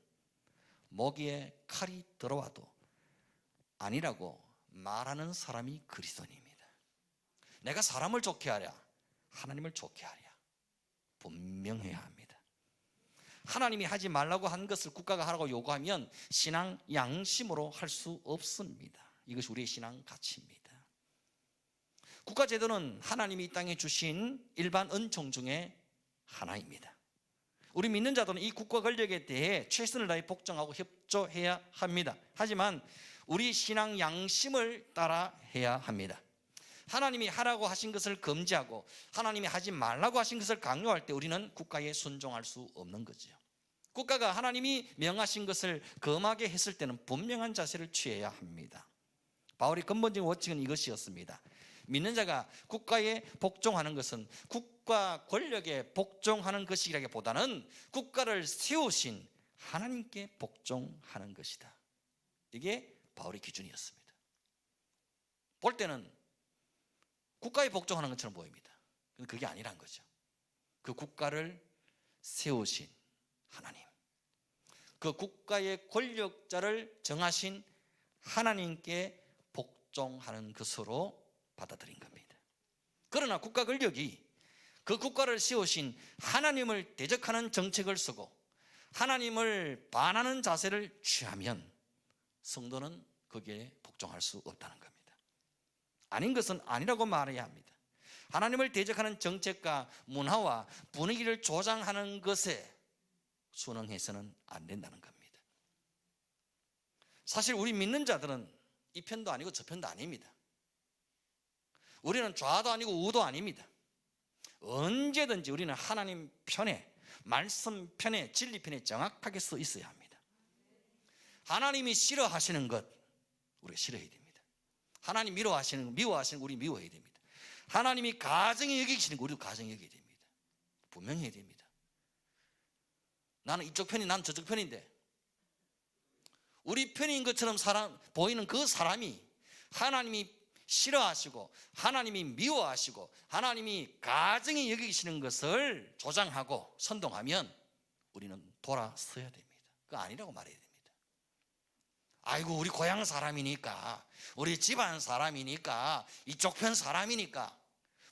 목에 칼이 들어와도 아니라고 말하는 사람이 그리스도인입니다. 내가 사람을 좋게 하랴 하나님을 좋게 하랴 분명해야 합니다. 하나님이 하지 말라고 한 것을 국가가 하라고 요구하면 신앙 양심으로 할 수 없습니다. 이것이 우리의 신앙 가치입니다. 국가제도는 하나님이 이 땅에 주신 일반 은총 중에 하나입니다. 우리 믿는 자들은 이 국가 권력에 대해 최선을 다해 복종하고 협조해야 합니다. 하지만 우리 신앙 양심을 따라 해야 합니다. 하나님이 하라고 하신 것을 금지하고 하나님이 하지 말라고 하신 것을 강요할 때 우리는 국가에 순종할 수 없는 거죠. 국가가 하나님이 명하신 것을 금하게 했을 때는 분명한 자세를 취해야 합니다. 바울의 근본적인 원칙은 이것이었습니다. 믿는 자가 국가에 복종하는 것은 국가 권력에 복종하는 것이라기보다는 국가를 세우신 하나님께 복종하는 것이다. 이게 바울의 기준이었습니다. 볼 때는 국가에 복종하는 것처럼 보입니다. 근데 그게 아니란 거죠. 그 국가를 세우신 하나님, 그 국가의 권력자를 정하신 하나님께 복종하는 것으로 받아들인 겁니다. 그러나 국가 권력이 그 국가를 세우신 하나님을 대적하는 정책을 쓰고 하나님을 반하는 자세를 취하면 성도는 거기에 복종할 수 없다는 겁니다. 아닌 것은 아니라고 말해야 합니다. 하나님을 대적하는 정책과 문화와 분위기를 조장하는 것에 순응해서는 안 된다는 겁니다. 사실 우리 믿는 자들은 이 편도 아니고 저 편도 아닙니다. 우리는 좌도 아니고 우도 아닙니다. 언제든지 우리는 하나님 편에, 말씀 편에, 진리 편에 정확하게 서 있어야 합니다. 하나님이 싫어하시는 것 우리가 싫어해야 됩니다. 하나님 미워하시는 것 우리 미워해야 됩니다. 하나님이 가정에 여기시는 거 우리도 가정에 여겨야 됩니다. 분명히 해야 됩니다. 나는 이쪽 편이 나는 저쪽 편인데 우리 편인 것처럼 보이는 그 사람이 하나님이 싫어하시고 하나님이 미워하시고 하나님이 가정에 여기시는 것을 조장하고 선동하면 우리는 돌아서야 됩니다. 그거 아니라고 말해야 됩니다. 아이고 우리 고향 사람이니까 우리 집안 사람이니까 이쪽 편 사람이니까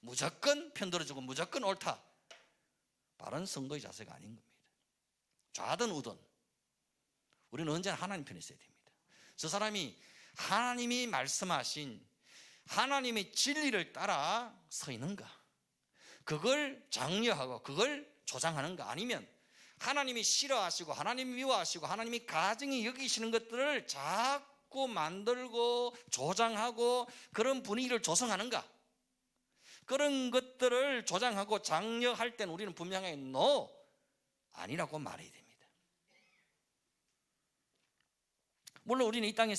무조건 편들어주고 무조건 옳다. 바른 성도의 자세가 아닌 겁니다. 좌든 우든 우리는 언제나 하나님 편에 있어야 됩니다. 저 사람이 하나님이 말씀하신 하나님의 진리를 따라 서 있는가, 그걸 장려하고 그걸 조장하는가, 아니면 하나님이 싫어하시고 하나님이 미워하시고 하나님이 가증히 여기시는 것들을 자꾸 만들고 조장하고 그런 분위기를 조성하는가, 그런 것들을 조장하고 장려할 때는 우리는 분명하게 no, 아니라고 말해야 됩니다. 물론 우리는 이 땅에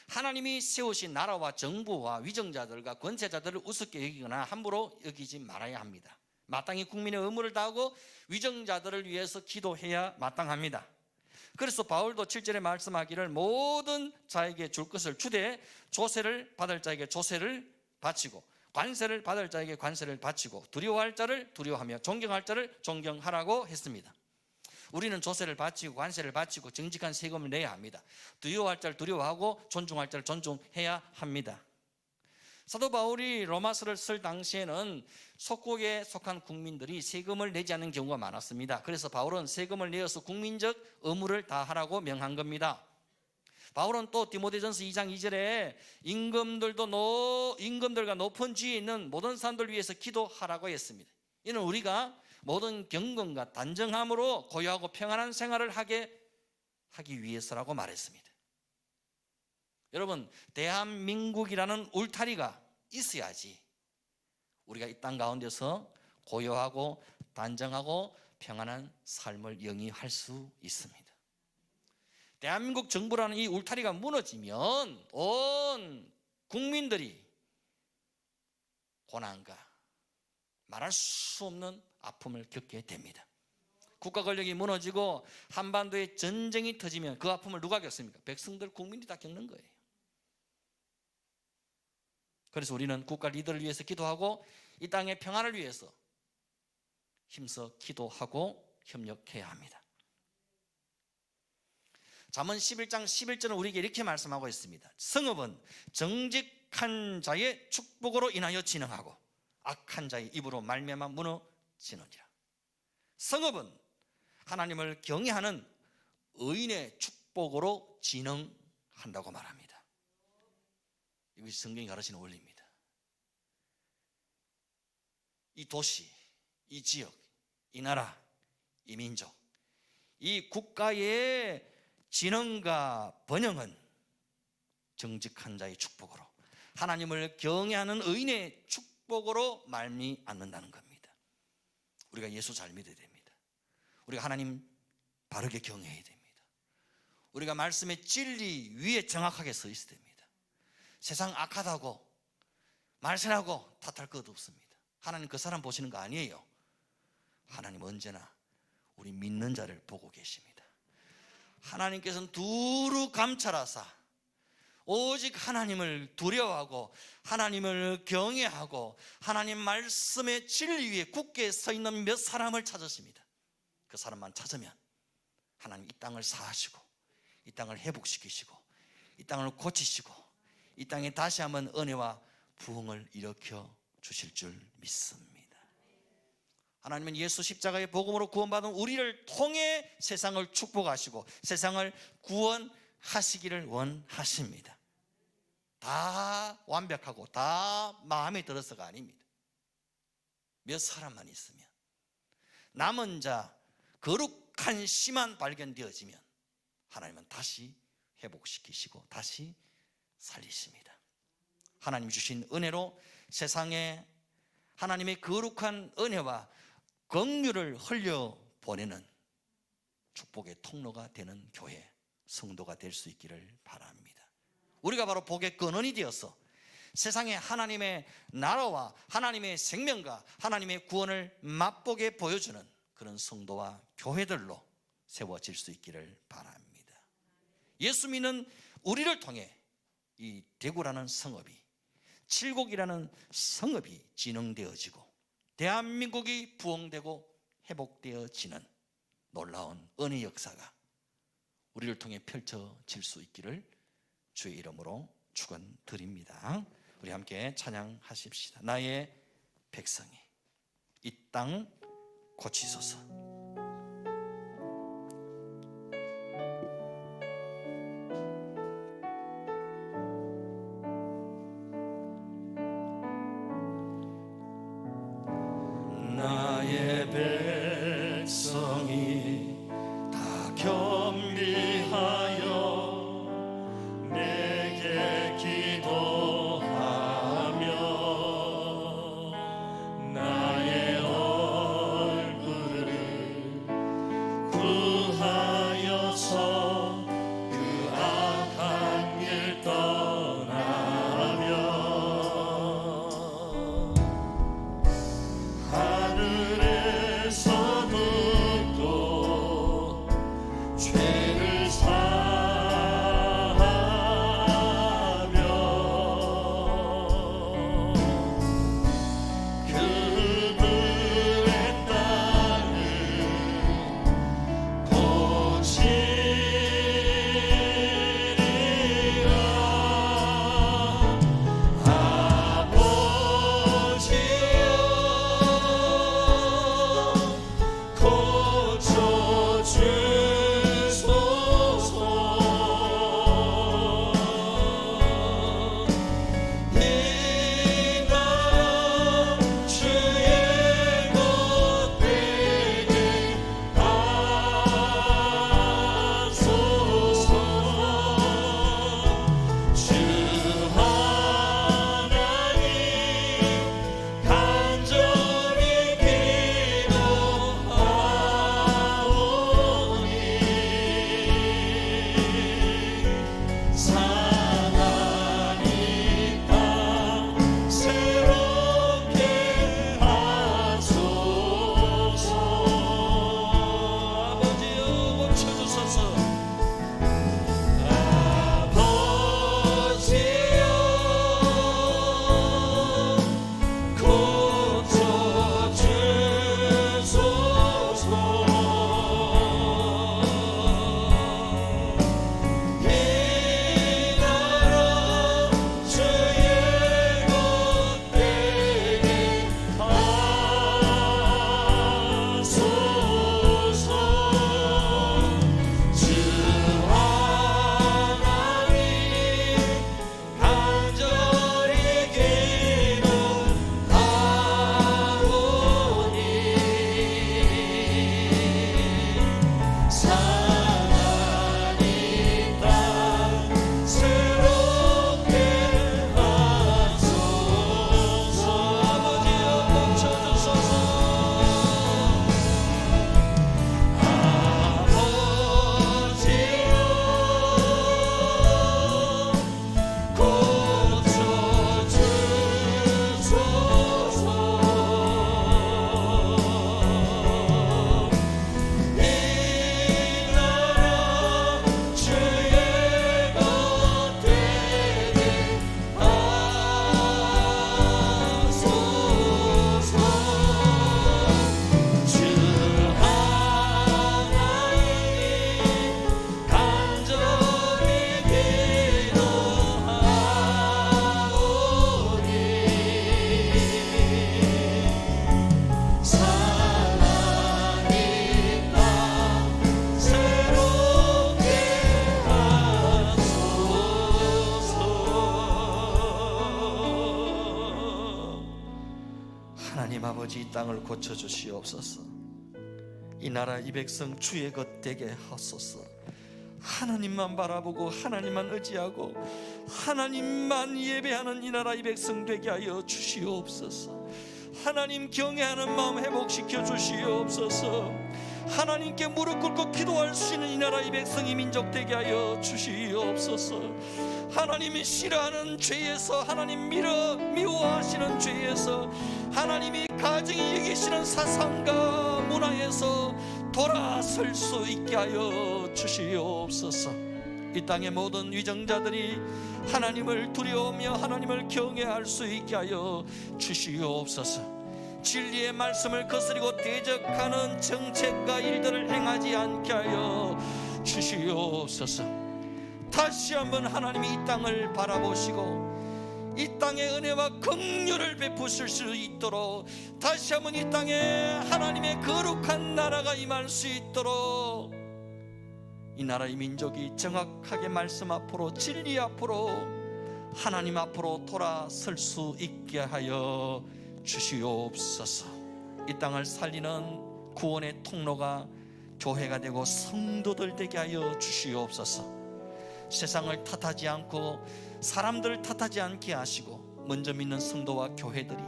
하나님이 세우신 나라와 정부와 위정자들과 권세자들을 우습게 여기거나 함부로 여기지 말아야 합니다. 마땅히 국민의 의무를 다하고 위정자들을 위해서 기도해야 마땅합니다. 그래서 바울도 7절에 말씀하기를 모든 자에게 줄 것을 주되 조세를 받을 자에게 조세를 바치고 관세를 받을 자에게 관세를 바치고 두려워할 자를 두려워하며 존경할 자를 존경하라고 했습니다. 우리는 조세를 바치고 관세를 바치고 정직한 세금을 내야 합니다. 두려워할 자를 두려워하고 존중할 자를 존중해야 합니다. 사도 바울이 로마서를 쓸 당시에는 속국에 속한 국민들이 세금을 내지 않는 경우가 많았습니다. 그래서 바울은 세금을 내어서 국민적 의무를 다하라고 명한 겁니다. 바울은 또 디모데전서 2장 2절에 임금들과 높은 지위에 있는 모든 사람들 위해서 기도하라고 했습니다. 이는 우리가 모든 경건과 단정함으로 고요하고 평안한 생활을 하기 위해서라고 말했습니다. 여러분, 대한민국이라는 울타리가 있어야지 우리가 이 땅 가운데서 고요하고 단정하고 평안한 삶을 영위할 수 있습니다. 대한민국 정부라는 이 울타리가 무너지면 온 국민들이 고난과 말할 수 없는 아픔을 겪게 됩니다. 국가 권력이 무너지고 한반도에 전쟁이 터지면 그 아픔을 누가 겪습니까? 백성들, 국민이 다 겪는 거예요. 그래서 우리는 국가 리더를 위해서 기도하고 이 땅의 평안을 위해서 힘써 기도하고 협력해야 합니다. 잠언 11장 11절은 우리에게 이렇게 말씀하고 있습니다. 성읍은 정직한 자의 축복으로 인하여 진흥하고 악한 자의 입으로 말미암아 무너지느니라. 성읍은 하나님을 경외하는 의인의 축복으로 진흥한다고 말합니다. 이것이 성경이 가르치는 원리입니다. 이 도시, 이 지역, 이 나라, 이 민족, 이 국가의 진흥과 번영은 정직한 자의 축복으로, 하나님을 경외하는 의인의 축복으로 말미암는다는 겁니다. 우리가 예수 잘 믿어야 됩니다. 우리가 하나님 바르게 경외해야 됩니다. 우리가 말씀의 진리 위에 정확하게 서 있어야 됩니다. 세상 악하다고 말세라고 탓할 것 없습니다. 하나님 그 사람 보시는 거 아니에요. 하나님 언제나 우리 믿는 자를 보고 계십니다. 하나님께서는 두루 감찰하사 오직 하나님을 두려워하고 하나님을 경외하고 하나님 말씀의 진리 위에 굳게 서 있는 몇 사람을 찾으십니다. 그 사람만 찾으면 하나님 이 땅을 사하시고 이 땅을 회복시키시고 이 땅을 고치시고 이 땅에 다시 한번 은혜와 부흥을 일으켜 주실 줄 믿습니다. 하나님은 예수 십자가의 복음으로 구원받은 우리를 통해 세상을 축복하시고 세상을 구원하시기를 원하십니다. 다 완벽하고 다 마음에 들어서가 아닙니다. 몇 사람만 있으면, 남은 자 거룩한 씨만 발견되어지면 하나님은 다시 회복시키시고 다시 살리십니다. 하나님 주신 은혜로 세상에 하나님의 거룩한 은혜와 긍휼을 흘려보내는 축복의 통로가 되는 교회, 성도가 될 수 있기를 바랍니다. 우리가 바로 복의 근원이 되어서 세상에 하나님의 나라와 하나님의 생명과 하나님의 구원을 맛보게 보여주는 그런 성도와 교회들로 세워질 수 있기를 바랍니다. 예수 믿는 우리를 통해 이 대구라는 성읍이, 칠곡이라는 성읍이 진흥되어지고 대한민국이 부흥되고 회복되어지는 놀라운 은혜 역사가 우리를 통해 펼쳐질 수 있기를 주의 이름으로 축원드립니다. 우리 함께 찬양하십시다. 나의 백성이 이 땅 고치소서. 나의 백성이 다 겸비하여 내게 기도하며 나의 얼굴을 하나님 아버지 이 땅을 고쳐 주시옵소서. 이 나라 이 백성 주의 것 되게 하소서. 하나님만 바라보고 하나님만 의지하고 하나님만 예배하는 이 나라 이 백성 되게 하여 주시옵소서. 하나님 경외하는 마음 회복시켜 주시옵소서. 하나님께 무릎 꿇고 기도할 수 있는 이 나라 이 백성이 민족 되게 하여 주시옵소서. 하나님이 싫어하는 죄에서, 하나님 미워하시는 죄에서, 하나님이 가증히 여기시는 사상과 문화에서 돌아설 수 있게 하여 주시옵소서. 이 땅의 모든 위정자들이 하나님을 두려워하며 하나님을 경외할 수 있게 하여 주시옵소서. 진리의 말씀을 거스리고 대적하는 정책과 일들을 행하지 않게 하여 주시옵소서. 다시 한번 하나님이 이 땅을 바라보시고 이 땅의 은혜와 긍휼을 베푸실 수 있도록, 다시 한번 이 땅에 하나님의 거룩한 나라가 임할 수 있도록 이 나라의 민족이 정확하게 말씀 앞으로, 진리 앞으로, 하나님 앞으로 돌아설 수 있게 하여 주시옵소서. 이 땅을 살리는 구원의 통로가 교회가 되고 성도들 되게 하여 주시옵소서. 세상을 탓하지 않고 사람들을 탓하지 않게 하시고 먼저 믿는 성도와 교회들이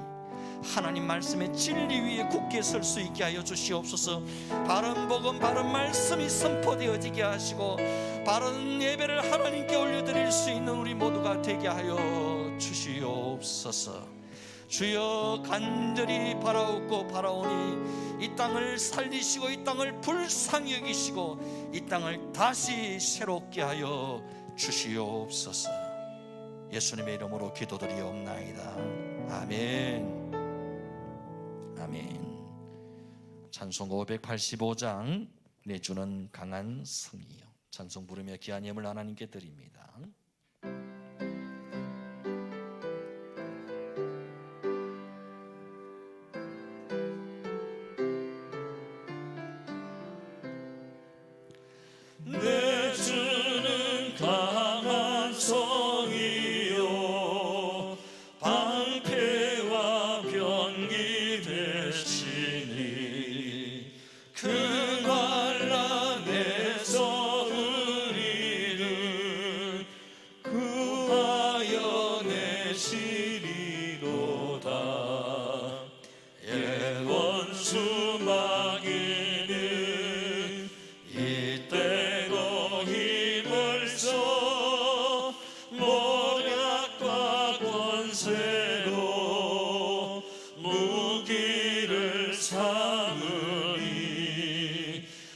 하나님 말씀의 진리 위에 굳게 설 수 있게 하여 주시옵소서. 바른 복음, 바른 말씀이 선포되어지게 하시고 바른 예배를 하나님께 올려드릴 수 있는 우리 모두가 되게 하여 주시옵소서. 주여, 간절히 바라옵고 바라오니 이 땅을 살리시고 이 땅을 불쌍히 여기시고 이 땅을 다시 새롭게 하여 주시옵소서. 예수님의 이름으로 기도드리옵나이다. 아멘. 아멘. 찬송가 585장 내주는 강한 성이요. 찬송 부르며 귀한 예물 하나님께 드립니다. 내주는 강한 성이요 방패와 병기 되시니 그 환난에서 우리를 구하여 내시리로다. 원수 마귀는 이때로 힘을 써 모략과 권세로 무기를 삼으니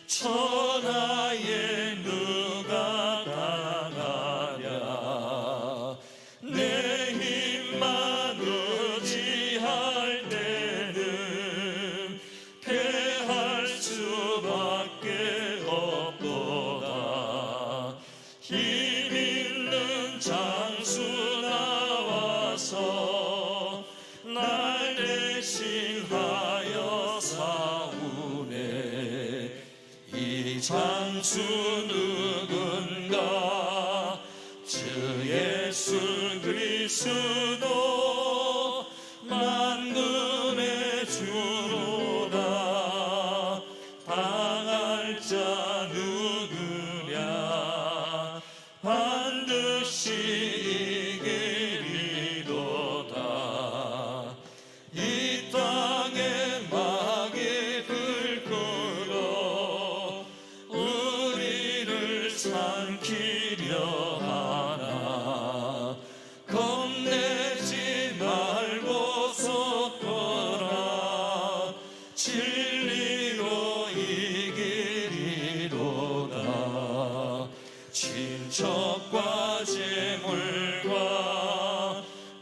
천하에 누가 당하랴. 내 힘만 의지할 때는 패할 수밖에 없도다. 힘 있는 장수 나와서 날 대신하여 싸우네. 이 장수 누군가? 주 예수 그리스도 만군의 주로다. 당할 자 누구랴? 반드시 이기리로다. 이 땅에 마귀 들끓어 우리를 삼키려 하나. 겁내지 말고 섰거라. 진리로 이기리로다. 친척과 재물과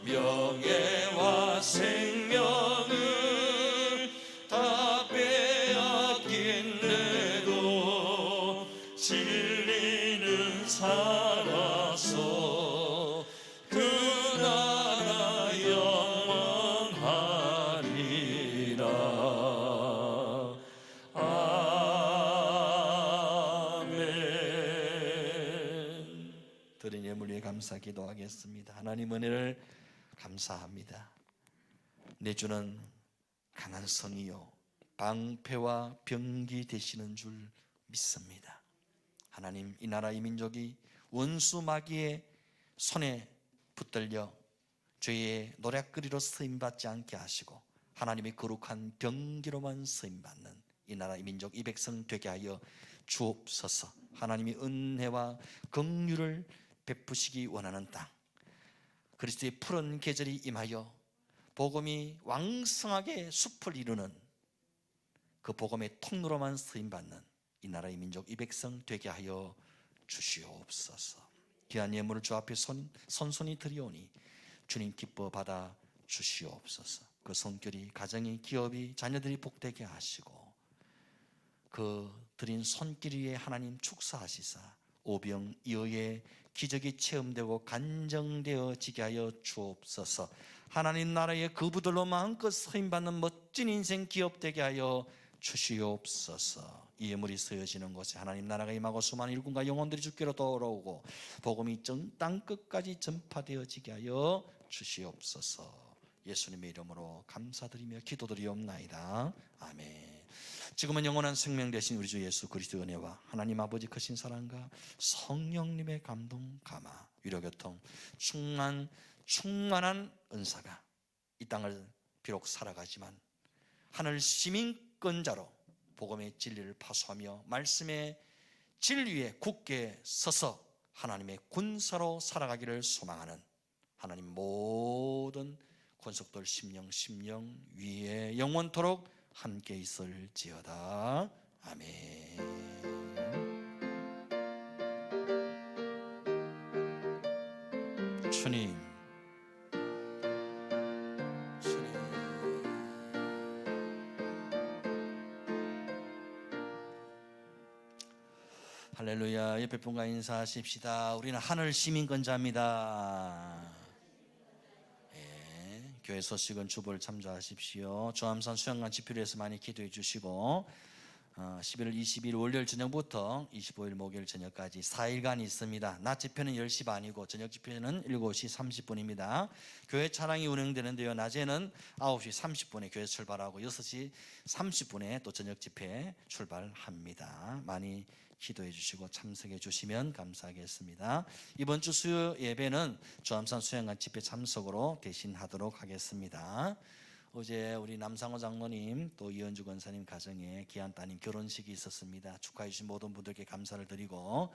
명예와 생명을 다 빼앗긴데도 진리는 살아서 그 나라 영원하리라. 아멘. 드린 예물 위에 감사 기도하겠습니다. 하나님 은혜를 감사합니다. 내주는 강한 성이요 방패와 병기 되시는 줄 믿습니다. 하나님, 이 나라 이 민족이 원수 마귀의 손에 붙들려 죄의 노략거리로 쓰임받지 않게 하시고 하나님의 거룩한 병기로만 쓰임받는 이 나라 이 민족 이 백성 되게 하여 주옵소서. 하나님이 은혜와 긍휼을 베푸시기 원하는 땅, 그리스도의 푸른 계절이 임하여 복음이 왕성하게 숲을 이루는 그 복음의 통로로만 쓰임받는 이 나라의 민족 이 백성 되게 하여 주시옵소서. 귀한 예물을 주 앞에 손손이 드리오니 주님 기뻐 받아 주시옵소서. 그 손길이, 가정이, 기업이, 자녀들이 복되게 하시고 그 드린 손길 위에 하나님 축사하시사 오병이어의 기적이 체험되고 간정되어지게 하여 주옵소서. 하나님 나라의 그부들로 마음껏 쓰임받는 멋진 인생 기업되게 하여 주시옵소서. 이 예물이 쓰여지는 곳에 하나님 나라가 임하고 수많은 일꾼과 영혼들이 주께로 돌아오고 복음이 전 땅끝까지 전파되어지게 하여 주시옵소서. 예수님의 이름으로 감사드리며 기도드리옵나이다. 아멘. 지금은 영원한 생명 되신 우리 주 예수 그리스도의 은혜와 하나님 아버지 크신 사랑과 성령님의 감동, 감화, 위로교통, 충만한 은사가 이 땅을 비록 살아가지만 하늘 시민권자로 복음의 진리를 파수하며 말씀의 진리에 굳게 서서 하나님의 군사로 살아가기를 소망하는 하나님 모든 권속들 심령 위에 영원토록 함께 있을지어다. 아멘. 주님, 할렐루야. 옆에 분과 인사하십시다. 우리는 하늘 시민권자입니다. 교회 소식은 주보를 참조하십시오. 조암산 수양관 집회를 위해서 많이 기도해 주시고 11월 20일 월요일 저녁부터 25일 목요일 저녁까지 4일간 있습니다. 낮 집회는 10시 반이고 저녁 집회는 7시 30분입니다. 교회 차량이 운행되는데요. 낮에는 9시 30분에 교회 출발하고 6시 30분에 또 저녁 집회 출발합니다. 많이 기도해 주시고 참석해 주시면 감사하겠습니다. 이번 주 수요 예배는 조암산 수양관 집회 참석으로 대신하도록 하겠습니다. 어제 우리 남상호 장로님 또 이현주 권사님 가정에 귀한 따님 결혼식이 있었습니다. 축하해 주신 모든 분들께 감사를 드리고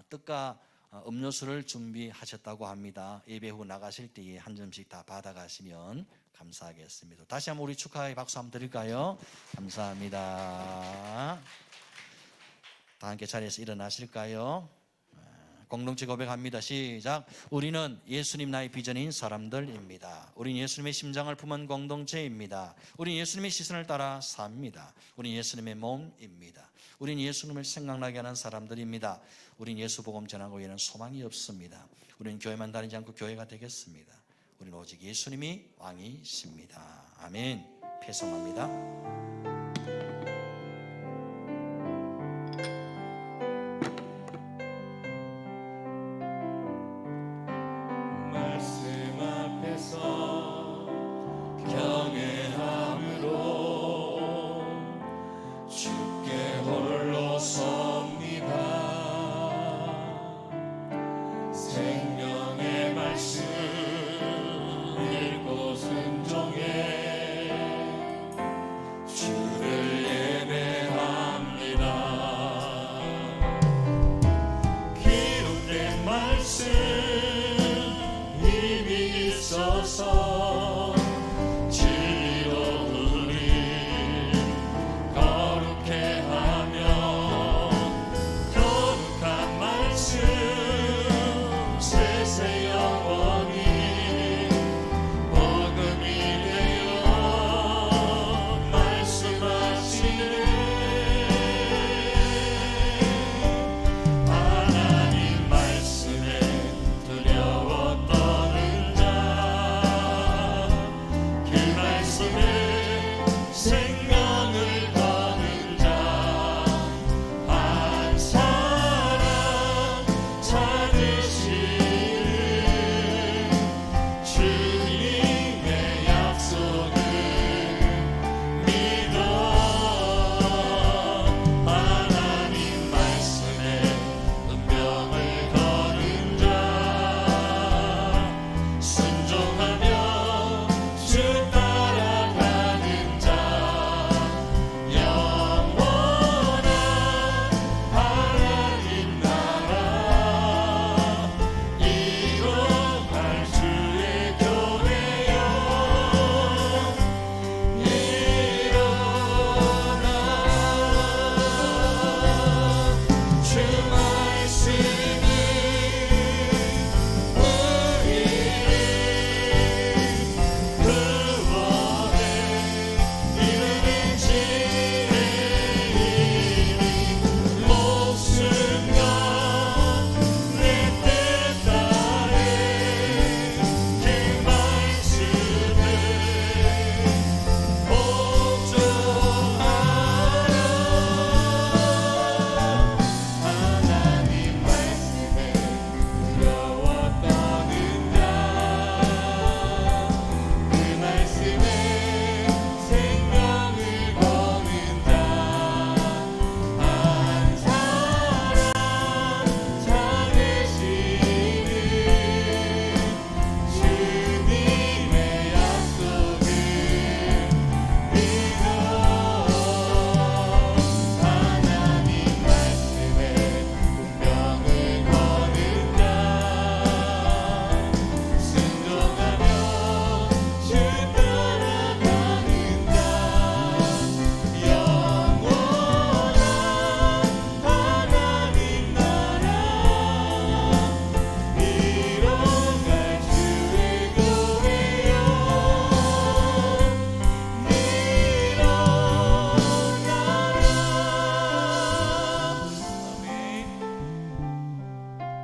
떡과 음료수를 준비하셨다고 합니다. 예배 후 나가실 때에 한 점씩 다 받아가시면 감사하겠습니다. 다시 한번 우리 축하의 박수 한번 드릴까요? 감사합니다. 다 함께 자리에서 일어나실까요? 공동체 고백합니다. 시작. 우리는 예수님 나의 비전인 사람들입니다. 우리는 예수님의 심장을 품은 공동체입니다. 우리는 예수님의 시선을 따라 삽니다. 우리는 예수님의 몸입니다. 우리는 예수님을 생각나게 하는 사람들입니다. 우리는 예수 복음 전하고 외에는 소망이 없습니다. 우리는 교회만 다니지 않고 교회가 되겠습니다. 우리는 오직 예수님이 왕이십니다. 아멘. 패송합니다. 기록된 말씀 이미 있어서